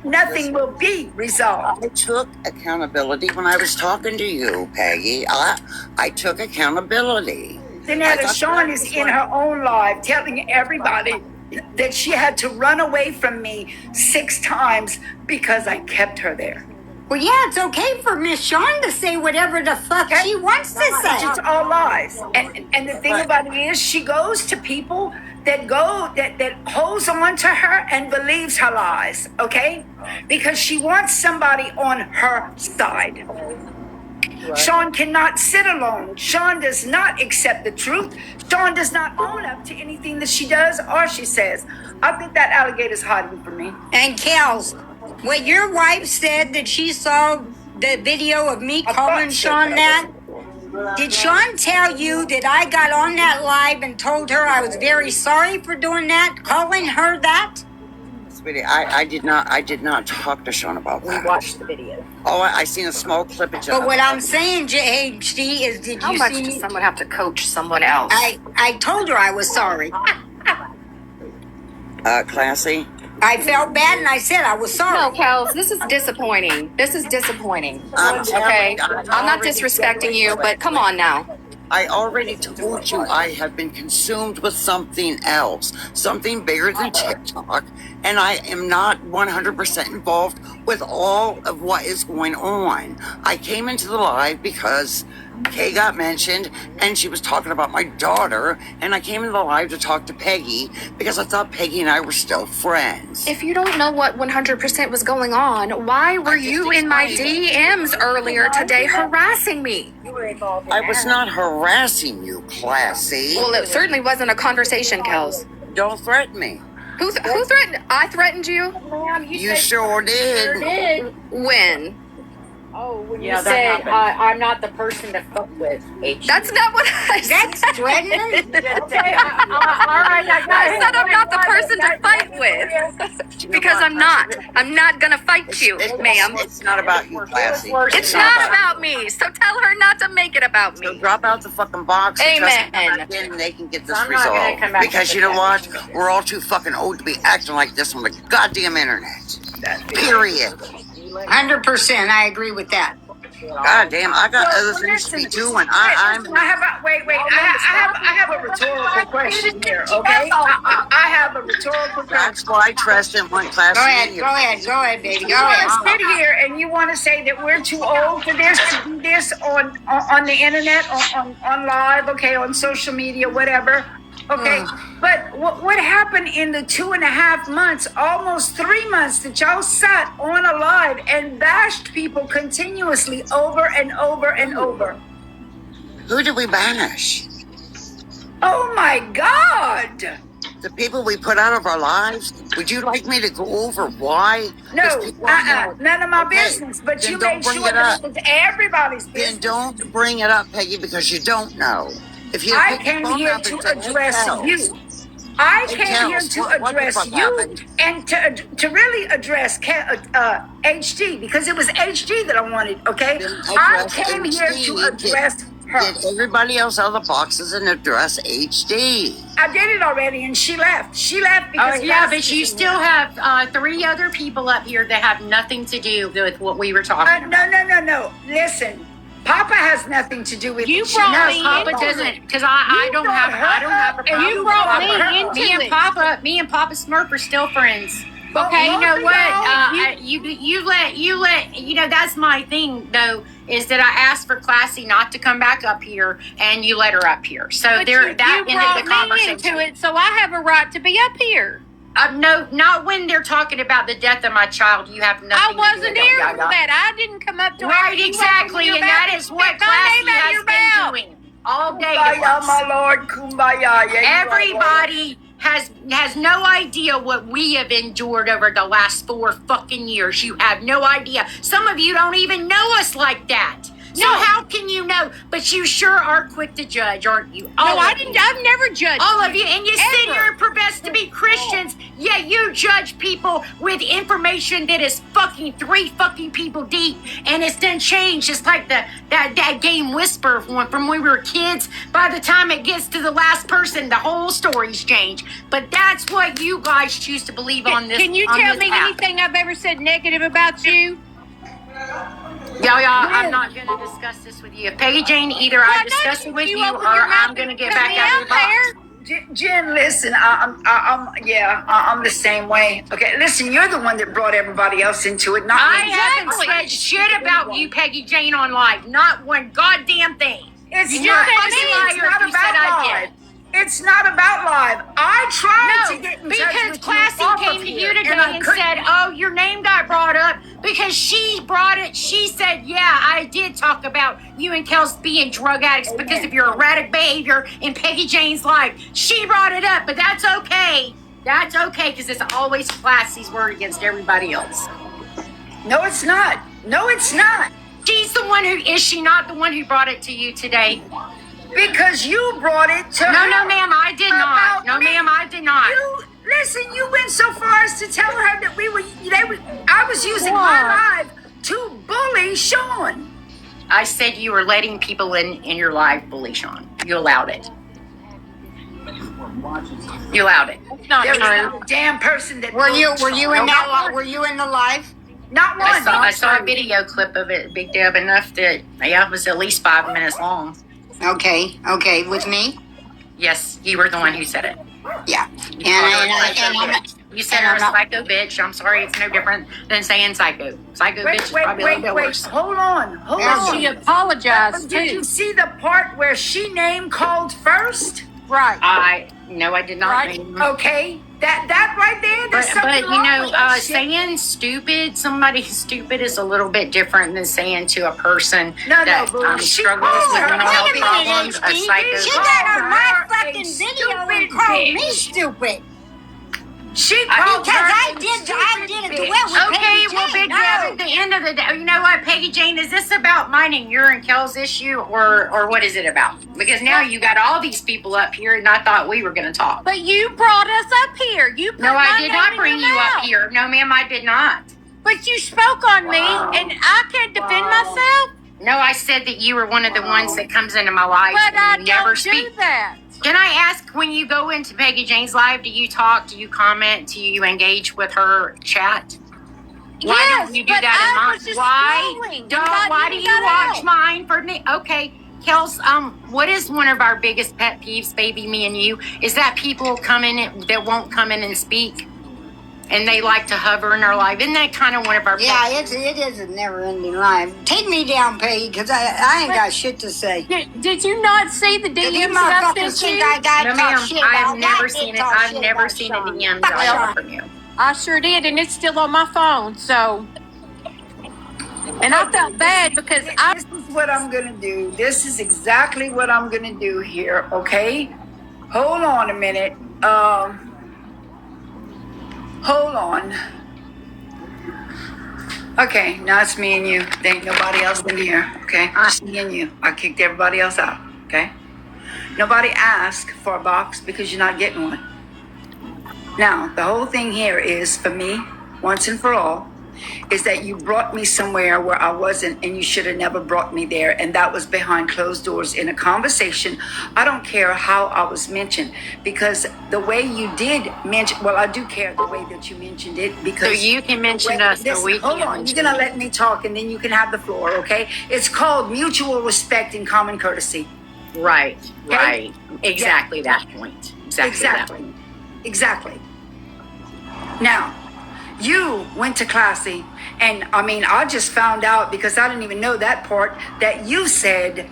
nothing will be resolved. I took accountability when I was talking to you, Peggy. I took accountability. Danetta, Sean is in her own life telling everybody that she had to run away from me 6 times because I kept her there. well, yeah, it's okay for Miss Sean to say whatever the fuck she wants to It's say. just all lies. And the thing about it is, she goes to people that holds on to her and believes her lies, okay? Because she wants somebody on her side. Sean cannot sit alone. Sean does not accept the truth. Sean does not own up to anything that she does or she says. I think that alligator's hiding from me. And Kels, when your wife said that she saw the video of me calling Sean that, did Sean tell you that I got on that live and told her I was very sorry for doing that, calling her that? Sweetie, I did not talk to Sean about that. We watched the video. Oh, I seen a small clip of But what I'm saying, JHD, is did How you much see does me? someone have to coach someone else? I told her I was sorry. Classy? I felt bad and I said I was sorry. No, Kels, this is disappointing. This is disappointing. I'm Okay? telling you, I'm not disrespecting you, but come on now. I already told you I have been consumed with something else, something bigger than TikTok, and I am not 100% involved with all of what is going on. I came into the live because Kay got mentioned, and she was talking about my daughter, and I came into the live to talk to Peggy because I thought Peggy and I were still friends. If you don't know what 100% was going on, why were you in my DMs earlier today harassing me? I was not harassing you, Classy. Well, it certainly wasn't a conversation, Kels. Don't threaten me. Who threatened? I threatened you? You sure did. When? Oh, when you said I'm not the person to fuck with. That's not what I said. That's threatening. Okay, all right, I said I'm not the person to fight with. Because I'm not. I'm not gonna fight you, ma'am. It's not about you, Classy. It's not about me, so tell her not to make it about So me. drop out the fucking box and trust me, Amen. back in and they can get this I'm not gonna resolved. come back Because to you know that. what? We're all too fucking old to be acting like this on the goddamn internet. Period. 100%, I agree with that. God damn, I got other things to be doing. I'm. I have a rhetorical question here, okay? I have a rhetorical question. That's why Tristan went class. Go ahead, baby, You want to sit here and you want to say that we're too old for this, to do this on the internet, on live, okay, on social media, whatever. Okay, but what happened in the 2.5 months, almost 3 months that y'all sat on a live and bashed people continuously over and over and over? Who did we banish? Oh my God! The people we put out of our lives? Would you like me to go over why? No, none of my Okay, business. But then you don't made bring sure it that up. it was everybody's Then business. don't bring it up, Peggy, because you don't know. If you I pick the came phone here up to and say, "Hey, address Kels, you. I Hey, came here Kels, to what the address fuck you happened?" and to really address HD, because it was HD that I wanted, okay? Then I address came here to HD. address her. Get everybody else out of the boxes and address HD. I did it already and she left. She left because Oh yeah, Cassie but you was in still here. have 3 other people up here that have nothing to do with what we were talking about. No. Listen, Papa has nothing to do with You it. She brought knows me Papa into Doesn't, because I don't have a problem. You brought me into it. Me and Papa Smurf are still friends. Okay, You know both of what? y'all, You let that's my thing though, is that I asked for Classy not to come back up here, and you let her up here. So But there, you that ended brought the me conversation. into it, so I have a right to be up here. No, not when they're talking about the death of my child. You have nothing. I to do wasn't with here that, for Yaya. that. I didn't come up to Right, you exactly, opened your and that mouth is and what stick my name Classy out has your been mouth. doing all day. Kumbaya, to us. my lord, kumbaya. Yeah, you are right. Everybody has no idea what we have endured over the last 4 fucking years. You have no idea. Some of you don't even know us like that. So No. how can you know? But you sure are quick to judge, aren't you? No, All I of you. didn't. I've never judged All of you, and you sit Ever. here and profess to be Christians, yet you judge people with information that is fucking 3 fucking people deep, and it's done changed. It's like that game Whisper from when we were kids. By the time it gets to the last person, the whole story's changed. But that's what you guys choose to believe on this. Can you on tell this me app. anything I've ever said negative about you? Y'all, I'm not going to discuss this with you. Peggy Jane, either I discuss it with you, open or your mouth I'm going to and get put back me out of the out box. there. Jen, listen, I'm the same way. Okay, listen, you're the one that brought everybody else into it, not I me. haven't said shit about you, Peggy Jane, on live. Not one goddamn thing. It's You not, just it's said me. not You said about I live. did. It's not about live. I tried No, to get in touch because with Classy you off came of to here, you today I and couldn't. said, "Oh, your name got brought up," because she brought it. She said, "Yeah, I did talk about you and Kels being drug addicts because of your erratic behavior in Peggy Jane's life." She brought it up, but that's okay. That's okay, because it's always Classy's word against everybody else. No, it's not. No, it's not. She's the one who, is she not the one who brought it to you today? Because you brought it to her. No, ma'am, I did not. About No, me. ma'am, I did not. You listen. You went so far as to tell her that I was using my live to bully Sean. I said you were letting people in your life bully Sean. You allowed it. You allowed it. Not There true. was not a damn person that Were you bullied Sean. in that Not one. were you in the live? Not one. I saw a video clip of it, Big Deb, enough that, yeah, it was at least 5 minutes long. Okay, with me? Yes, you were the one who said it. Yeah. You called her a And psycho I'm not, bitch. You said and her I'm a not- psycho bitch. I'm sorry, it's no different than saying psycho. Psycho bitch is probably a little bit worse. Hold on. She apologized Did you too. see the part where she name called first? Right. No, I did not. Right. name- Okay, that right there. There's But something you wrong know, with that shit. saying stupid, somebody stupid is a little bit different than saying to a person No, that but she struggles called with her- mental wait a health minute, problems, a HD. psycho. She got on my Her a fucking video and stupid called me bitch. stupid. She called Because her I a did a stupid duet bitch. with Okay, Peggy well, Jane. Big No. Deb, at the end of the day, you know what, Peggy Jane, is this about mine and your and Kel's issue, or what is it about? Because now you got all these people up here, and I thought we were going to talk. But you brought us up here. You put No, my I did name not in bring your you up mouth. here. No, ma'am, I did not. But you spoke on me, and I can't defend myself. No, I said that you were one of the ones that comes into my life But I and you never don't speak. do that. Can I ask, when you go into Peggy Jane's live, do you talk, do you comment, do you engage with her chat? Why Yes, don't you do but that in I mine? was just Why scrolling. don't? God, Why you do you got watch out. mine for me? Okay, Kels. What is one of our biggest pet peeves, baby? Me and you is that people come in that won't come in and speak, and they like to hover in our life. Isn't that kind of one of our? Yeah, pet peeves? it is a never-ending line. Take me down, Peggy, because I ain't got shit to say. Did you not see the If DMs you that I motherfuckers sent think you? I got No, to ma'am. talk shit I about have never that, seen it. talk I've shit never about seen a Sean. DM Fuck that I got Sean. from you. I sure did, and it's still on my phone. So, and I felt bad because I This is what I'm gonna do. This is exactly what I'm gonna do here. Okay, hold on a minute. Hold on. Okay, now it's me and you. There ain't nobody else in here. Okay, just me and you. I kicked everybody else out. Okay. Nobody asked for a box because you're not getting one. Now, the whole thing here is for me, once and for all, is that you brought me somewhere where I wasn't, and you should have never brought me there. And that was behind closed doors in a conversation. I don't care how I was mentioned, because the way you did mention, well, I do care the way that you mentioned it, because So you can mention us, but we hold can't on, mention you're gonna you. let me talk, and then you can have the floor, okay? It's called mutual respect and common courtesy. Right. Okay? Right. Exactly that point. Exactly. Exactly. Now, you went to Classy, and I mean, I just found out, because I didn't even know that part, that you said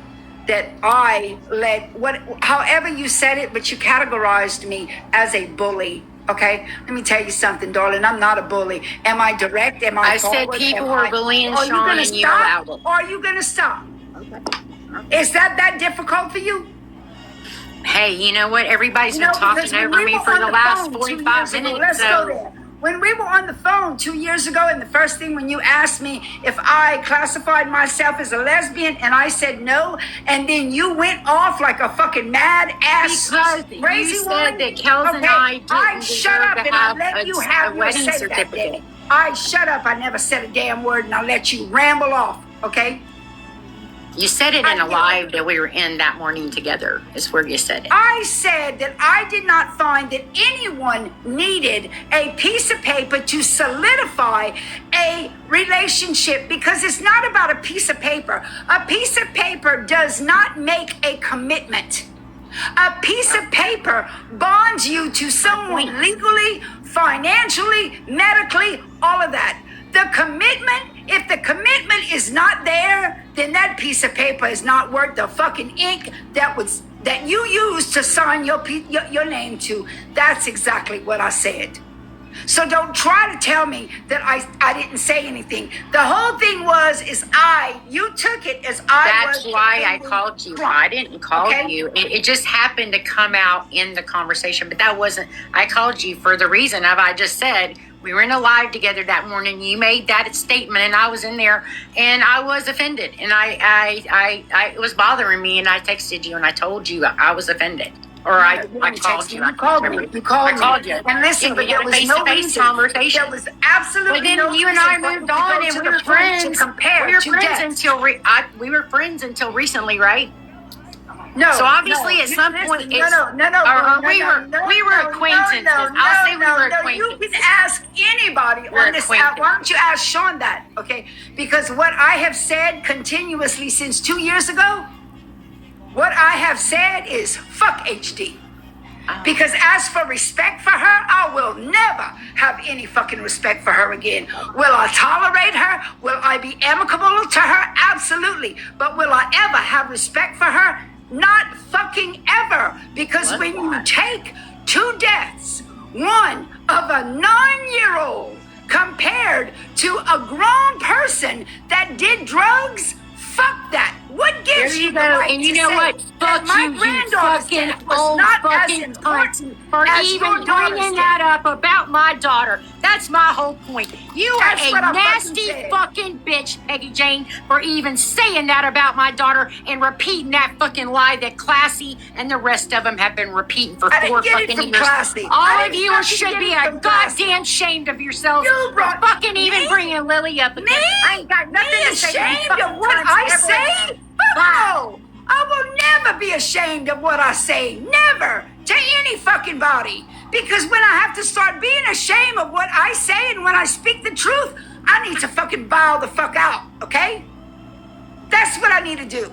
that I however you said it, but you categorized me as a bully. Okay, let me tell you something, darling. I'm not a bully. Am I direct? Am I I said forward? people Am were I- bullying Are you Sean gonna and you stop? allowed it. Or are you gonna stop? Is that difficult for you? Hey, you know what? Everybody's been Because talking when over we me were for on the the last phone 2 45 years ago, minutes. let's go So there. When we were on the phone 2 years ago, and the first thing when you asked me if I classified myself as a lesbian, and I said no, and then you went off like a fucking mad ass because crazy you woman. said that Kels and I didn't shut deserve up to and I have let you have a your wedding say that certificate. day. I shut up. I never said a damn word, and I let you ramble off. Okay. You said it in a live that we were in that morning together, is where you said it. I said that I did not find that anyone needed a piece of paper to solidify a relationship, because it's not about a piece of paper. A piece of paper does not make a commitment. A piece of paper bonds you to someone legally, financially, medically, all of that. The commitment, if the commitment is not there, then that piece of paper is not worth the fucking ink that you used to sign your name to. That's exactly what I said. So don't try to tell me that I didn't say anything. The whole thing you took it as That's why I called you. I didn't call Okay. you. It just happened to come out in the conversation, but that wasn't, I called you for the reason of, I just said, we were in a live together that morning. You made that statement and I was in there and I was offended and it was bothering me, and I texted you and I told you I was offended. Or I called you. You called me. You called I me. called you. And listen, Yeah, but we had there a was no face-to-face reason. conversation. There was absolutely But then no you and I reason for moved you to on, go and to we the were point friends. to compare We were to friends death. until recently, right? No. So obviously, no, at some listen, point, no, it's no, we were acquaintances. I'll say we were acquaintances. You can ask anybody We're on this app. acquaintances. Why don't you ask Sean that? Okay, because what I have said continuously since 2 years ago, what I have said is fuck HD. Because as for respect for her, I will never have any fucking respect for her again. Will I tolerate her? Will I be amicable to her? Absolutely. But will I ever have respect for her? Not fucking ever. Because when you take 2 deaths, one of a 9-year-old compared to a grown person that did drugs, fuck that. What gives There you the go. right And you to know say what? that Fuck my you, you granddaughter's fucking death was old not as fucking important cunt, for as even your daughter's bringing death? that up about my daughter. That's my whole point. You are That's what I a nasty said. fucking bitch, Peggy Jane, for even saying that about my daughter and repeating that fucking lie that Classy and the rest of them have been repeating for I didn't 4 get it fucking from years. Classy. All I of didn't you fucking should get be it a from Classy. goddamn shamed of yourselves You for brought fucking even me? bringing Lily up. Because I ain't got nothing Me to say to you ashamed fucking of what cunts I ever say? again. Fuck no. I will never be ashamed of what I say. Never. To any fucking body. Because when I have to start being ashamed of what I say and when I speak the truth, I need to fucking bow the fuck out, okay? That's what I need to do.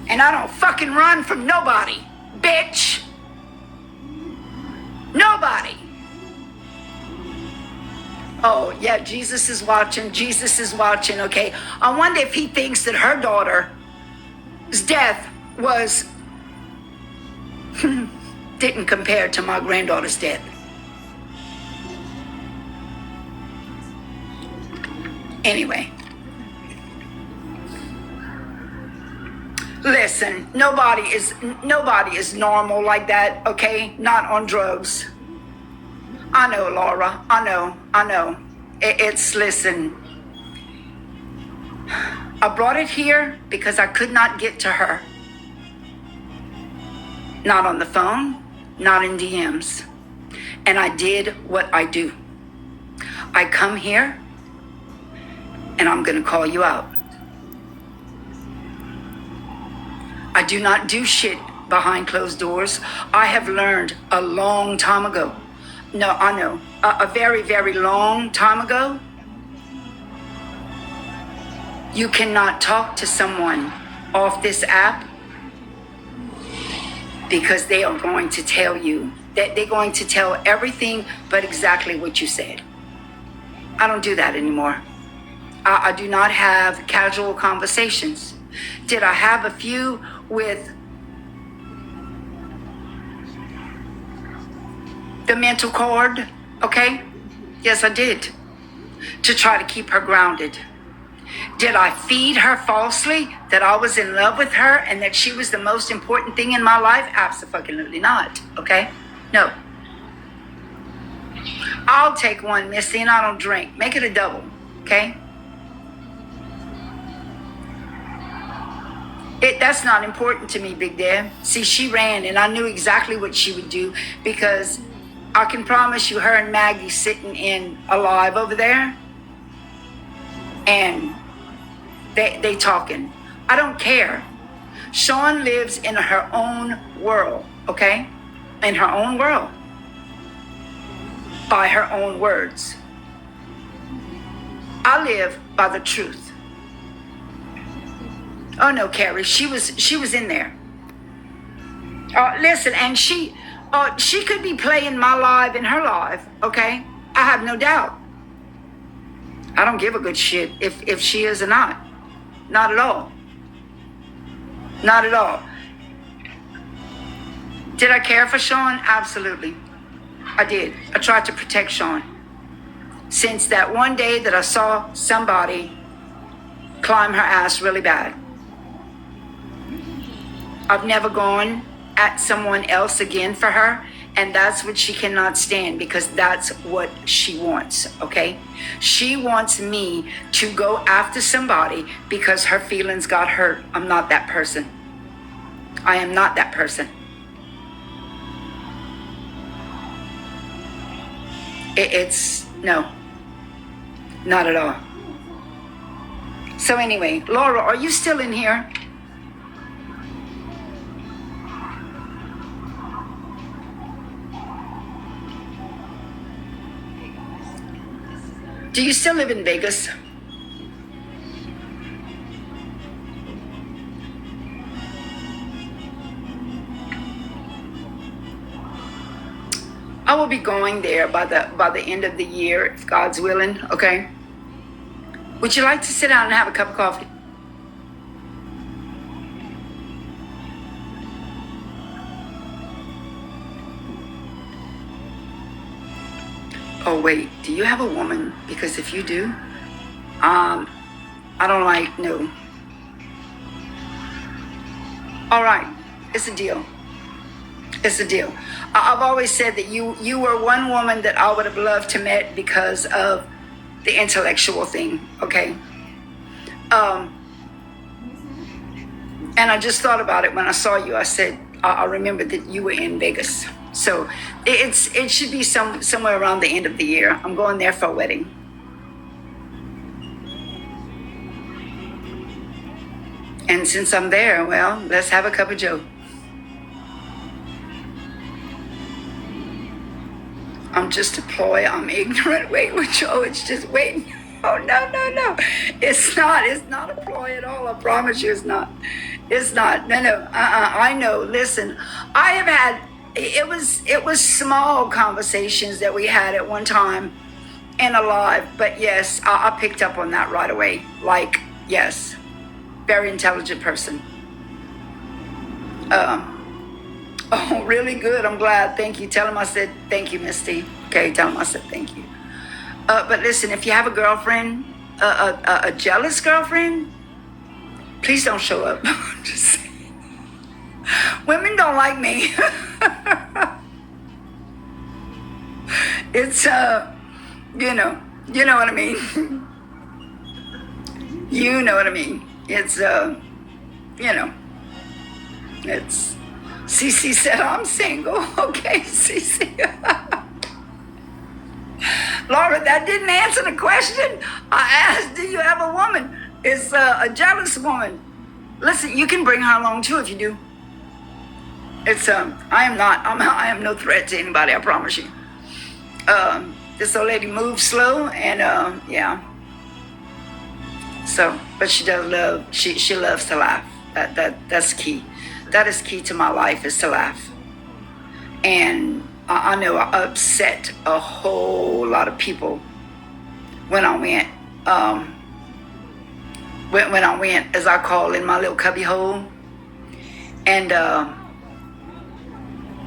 And I don't fucking run from nobody, bitch. Nobody. Oh, yeah, Jesus is watching. Jesus is watching, okay? I wonder if he thinks that her daughter's death was didn't compare to my granddaughter's death. Anyway. Listen, nobody is normal like that, okay? Not on drugs. I know, Laura. I know. Listen. I brought it here because I could not get to her. Not on the phone, not in DMs. And I did what I do. I come here and I'm going to call you out. I do not do shit behind closed doors. I have learned a long time ago. No, I know. A very, very long time ago. You cannot talk to someone off this app because they are going to tell you that they're going to tell everything but exactly what you said. I don't do that anymore. I do not have casual conversations. Did I have a few with the mental cord? Okay. Yes, I did. To try to keep her grounded. Did I feed her falsely that I was in love with her and that she was the most important thing in my life? Absolutely not. Okay? No. I'll take one, Missy, and I don't drink. Make it a double. Okay? That's not important to me, Big Dad. See, she ran and I knew exactly what she would do because I can promise you her and Maggie sitting in Alive over there and they talking. I don't care. Sean lives in her own world, okay? In her own world. By her own words. I live by the truth. Oh no, Carrie, she was in there. Listen, and she could be playing my live in her live, okay? I have no doubt. I don't give a good shit if she is or not. Not at all. Not at all. Did I care for Sean? Absolutely. I did. I tried to protect Sean. Since that one day that I saw somebody climb her ass really bad. I've never gone at someone else again for her. And that's what she cannot stand because that's what she wants, okay? She wants me to go after somebody because her feelings got hurt. I'm not that person. I am not that person. No, not at all. So anyway, Laura, are you still in here? Do you still live in Vegas? I will be going there by the end of the year, if God's willing, okay? Would you like to sit down and have a cup of coffee? Oh, wait, do you have a woman? Because if you do, I don't like, no. All right, it's a deal. It's a deal. I've always said that you were one woman that I would have loved to meet because of the intellectual thing, okay? And I just thought about it when I saw you. I said, I remembered that you were in Vegas. So it should be somewhere around the end of the year. I'm going there for a wedding. And since I'm there, well, let's have a cup of Joe. I'm just a ploy. I'm ignorant. Wait, Joe, it's just wait. Oh, no. It's not a ploy at all. I promise you it's not. It's not. No. I know. Listen, I have had, it was small conversations that we had at one time in a live. But yes, I picked up on that right away. Like, yes, very intelligent person. Oh, really good. I'm glad. Thank you. Tell him I said thank you, Misty. Okay, tell him I said thank you. But listen, if you have a girlfriend, a jealous girlfriend, please don't show up. Just saying. Women don't like me. It's you know what I mean. You know what I mean. It's it's Cece said I'm single. Okay, Cece. Laura, that didn't answer the question. I asked, do you have a woman? It's a jealous woman. Listen, you can bring her along too if you do. It's I am no threat to anybody, I promise you. This old lady moves slow and yeah. So, but she does love, she loves to laugh. That's key. That is key to my life, is to laugh. And I know I upset a whole lot of people when I went, when I went, as I call, in my little cubby hole. And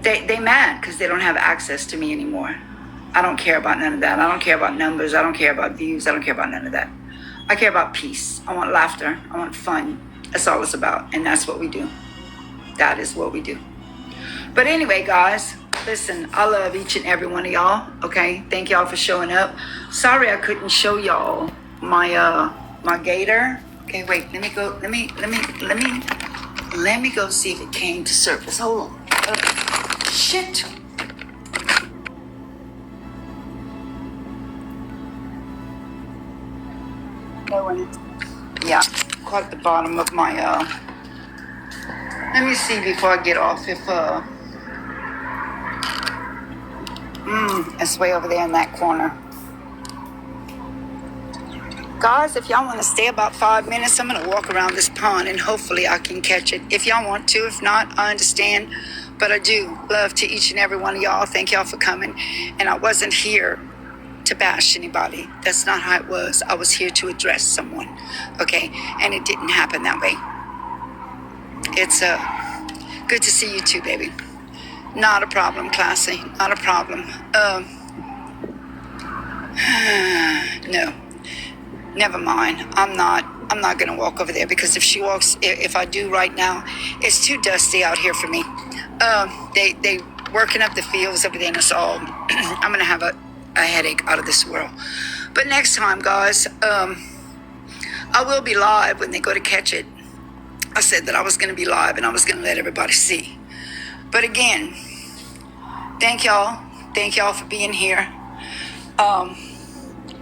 they mad because they don't have access to me anymore. I don't care about none of that. I don't care about numbers. I don't care about views. I don't care about none of that. I care about peace. I want laughter. I want fun. That's all it's about. And that's what we do. That is what we do. But anyway, guys, listen, I love each and every one of y'all. Okay, thank y'all for showing up. Sorry I couldn't show y'all my my gator. Okay, wait, let me go see if it came to surface. Hold on. Shit. Yeah, caught the bottom of my let me see before I get off if it's way over there in that corner. Guys, if y'all want to stay about 5 minutes, I'm gonna walk around this pond and hopefully I can catch it. If y'all want to, if not, I understand. But I do love to each and every one of y'all. Thank y'all for coming. And I wasn't here to bash anybody. That's not how it was. I was here to address someone. Okay? And it didn't happen that way. It's good to see you too, baby. Not a problem, Classy. Not a problem. No. Never mind. I'm not gonna walk over there because if I do right now, it's too dusty out here for me. They working up the fields over there and it's all I'm gonna have a headache out of this world. But next time, guys, I will be live when they go to catch it. I said that I was going to be live and I was going to let everybody see. But again, thank y'all. Thank y'all for being here.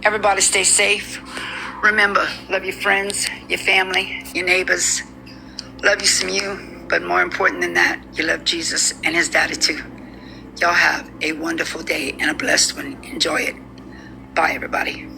Everybody stay safe. Remember, love your friends, your family, your neighbors. Love you some you. But more important than that, you love Jesus and his daddy too. Y'all have a wonderful day and a blessed one. Enjoy it. Bye, everybody.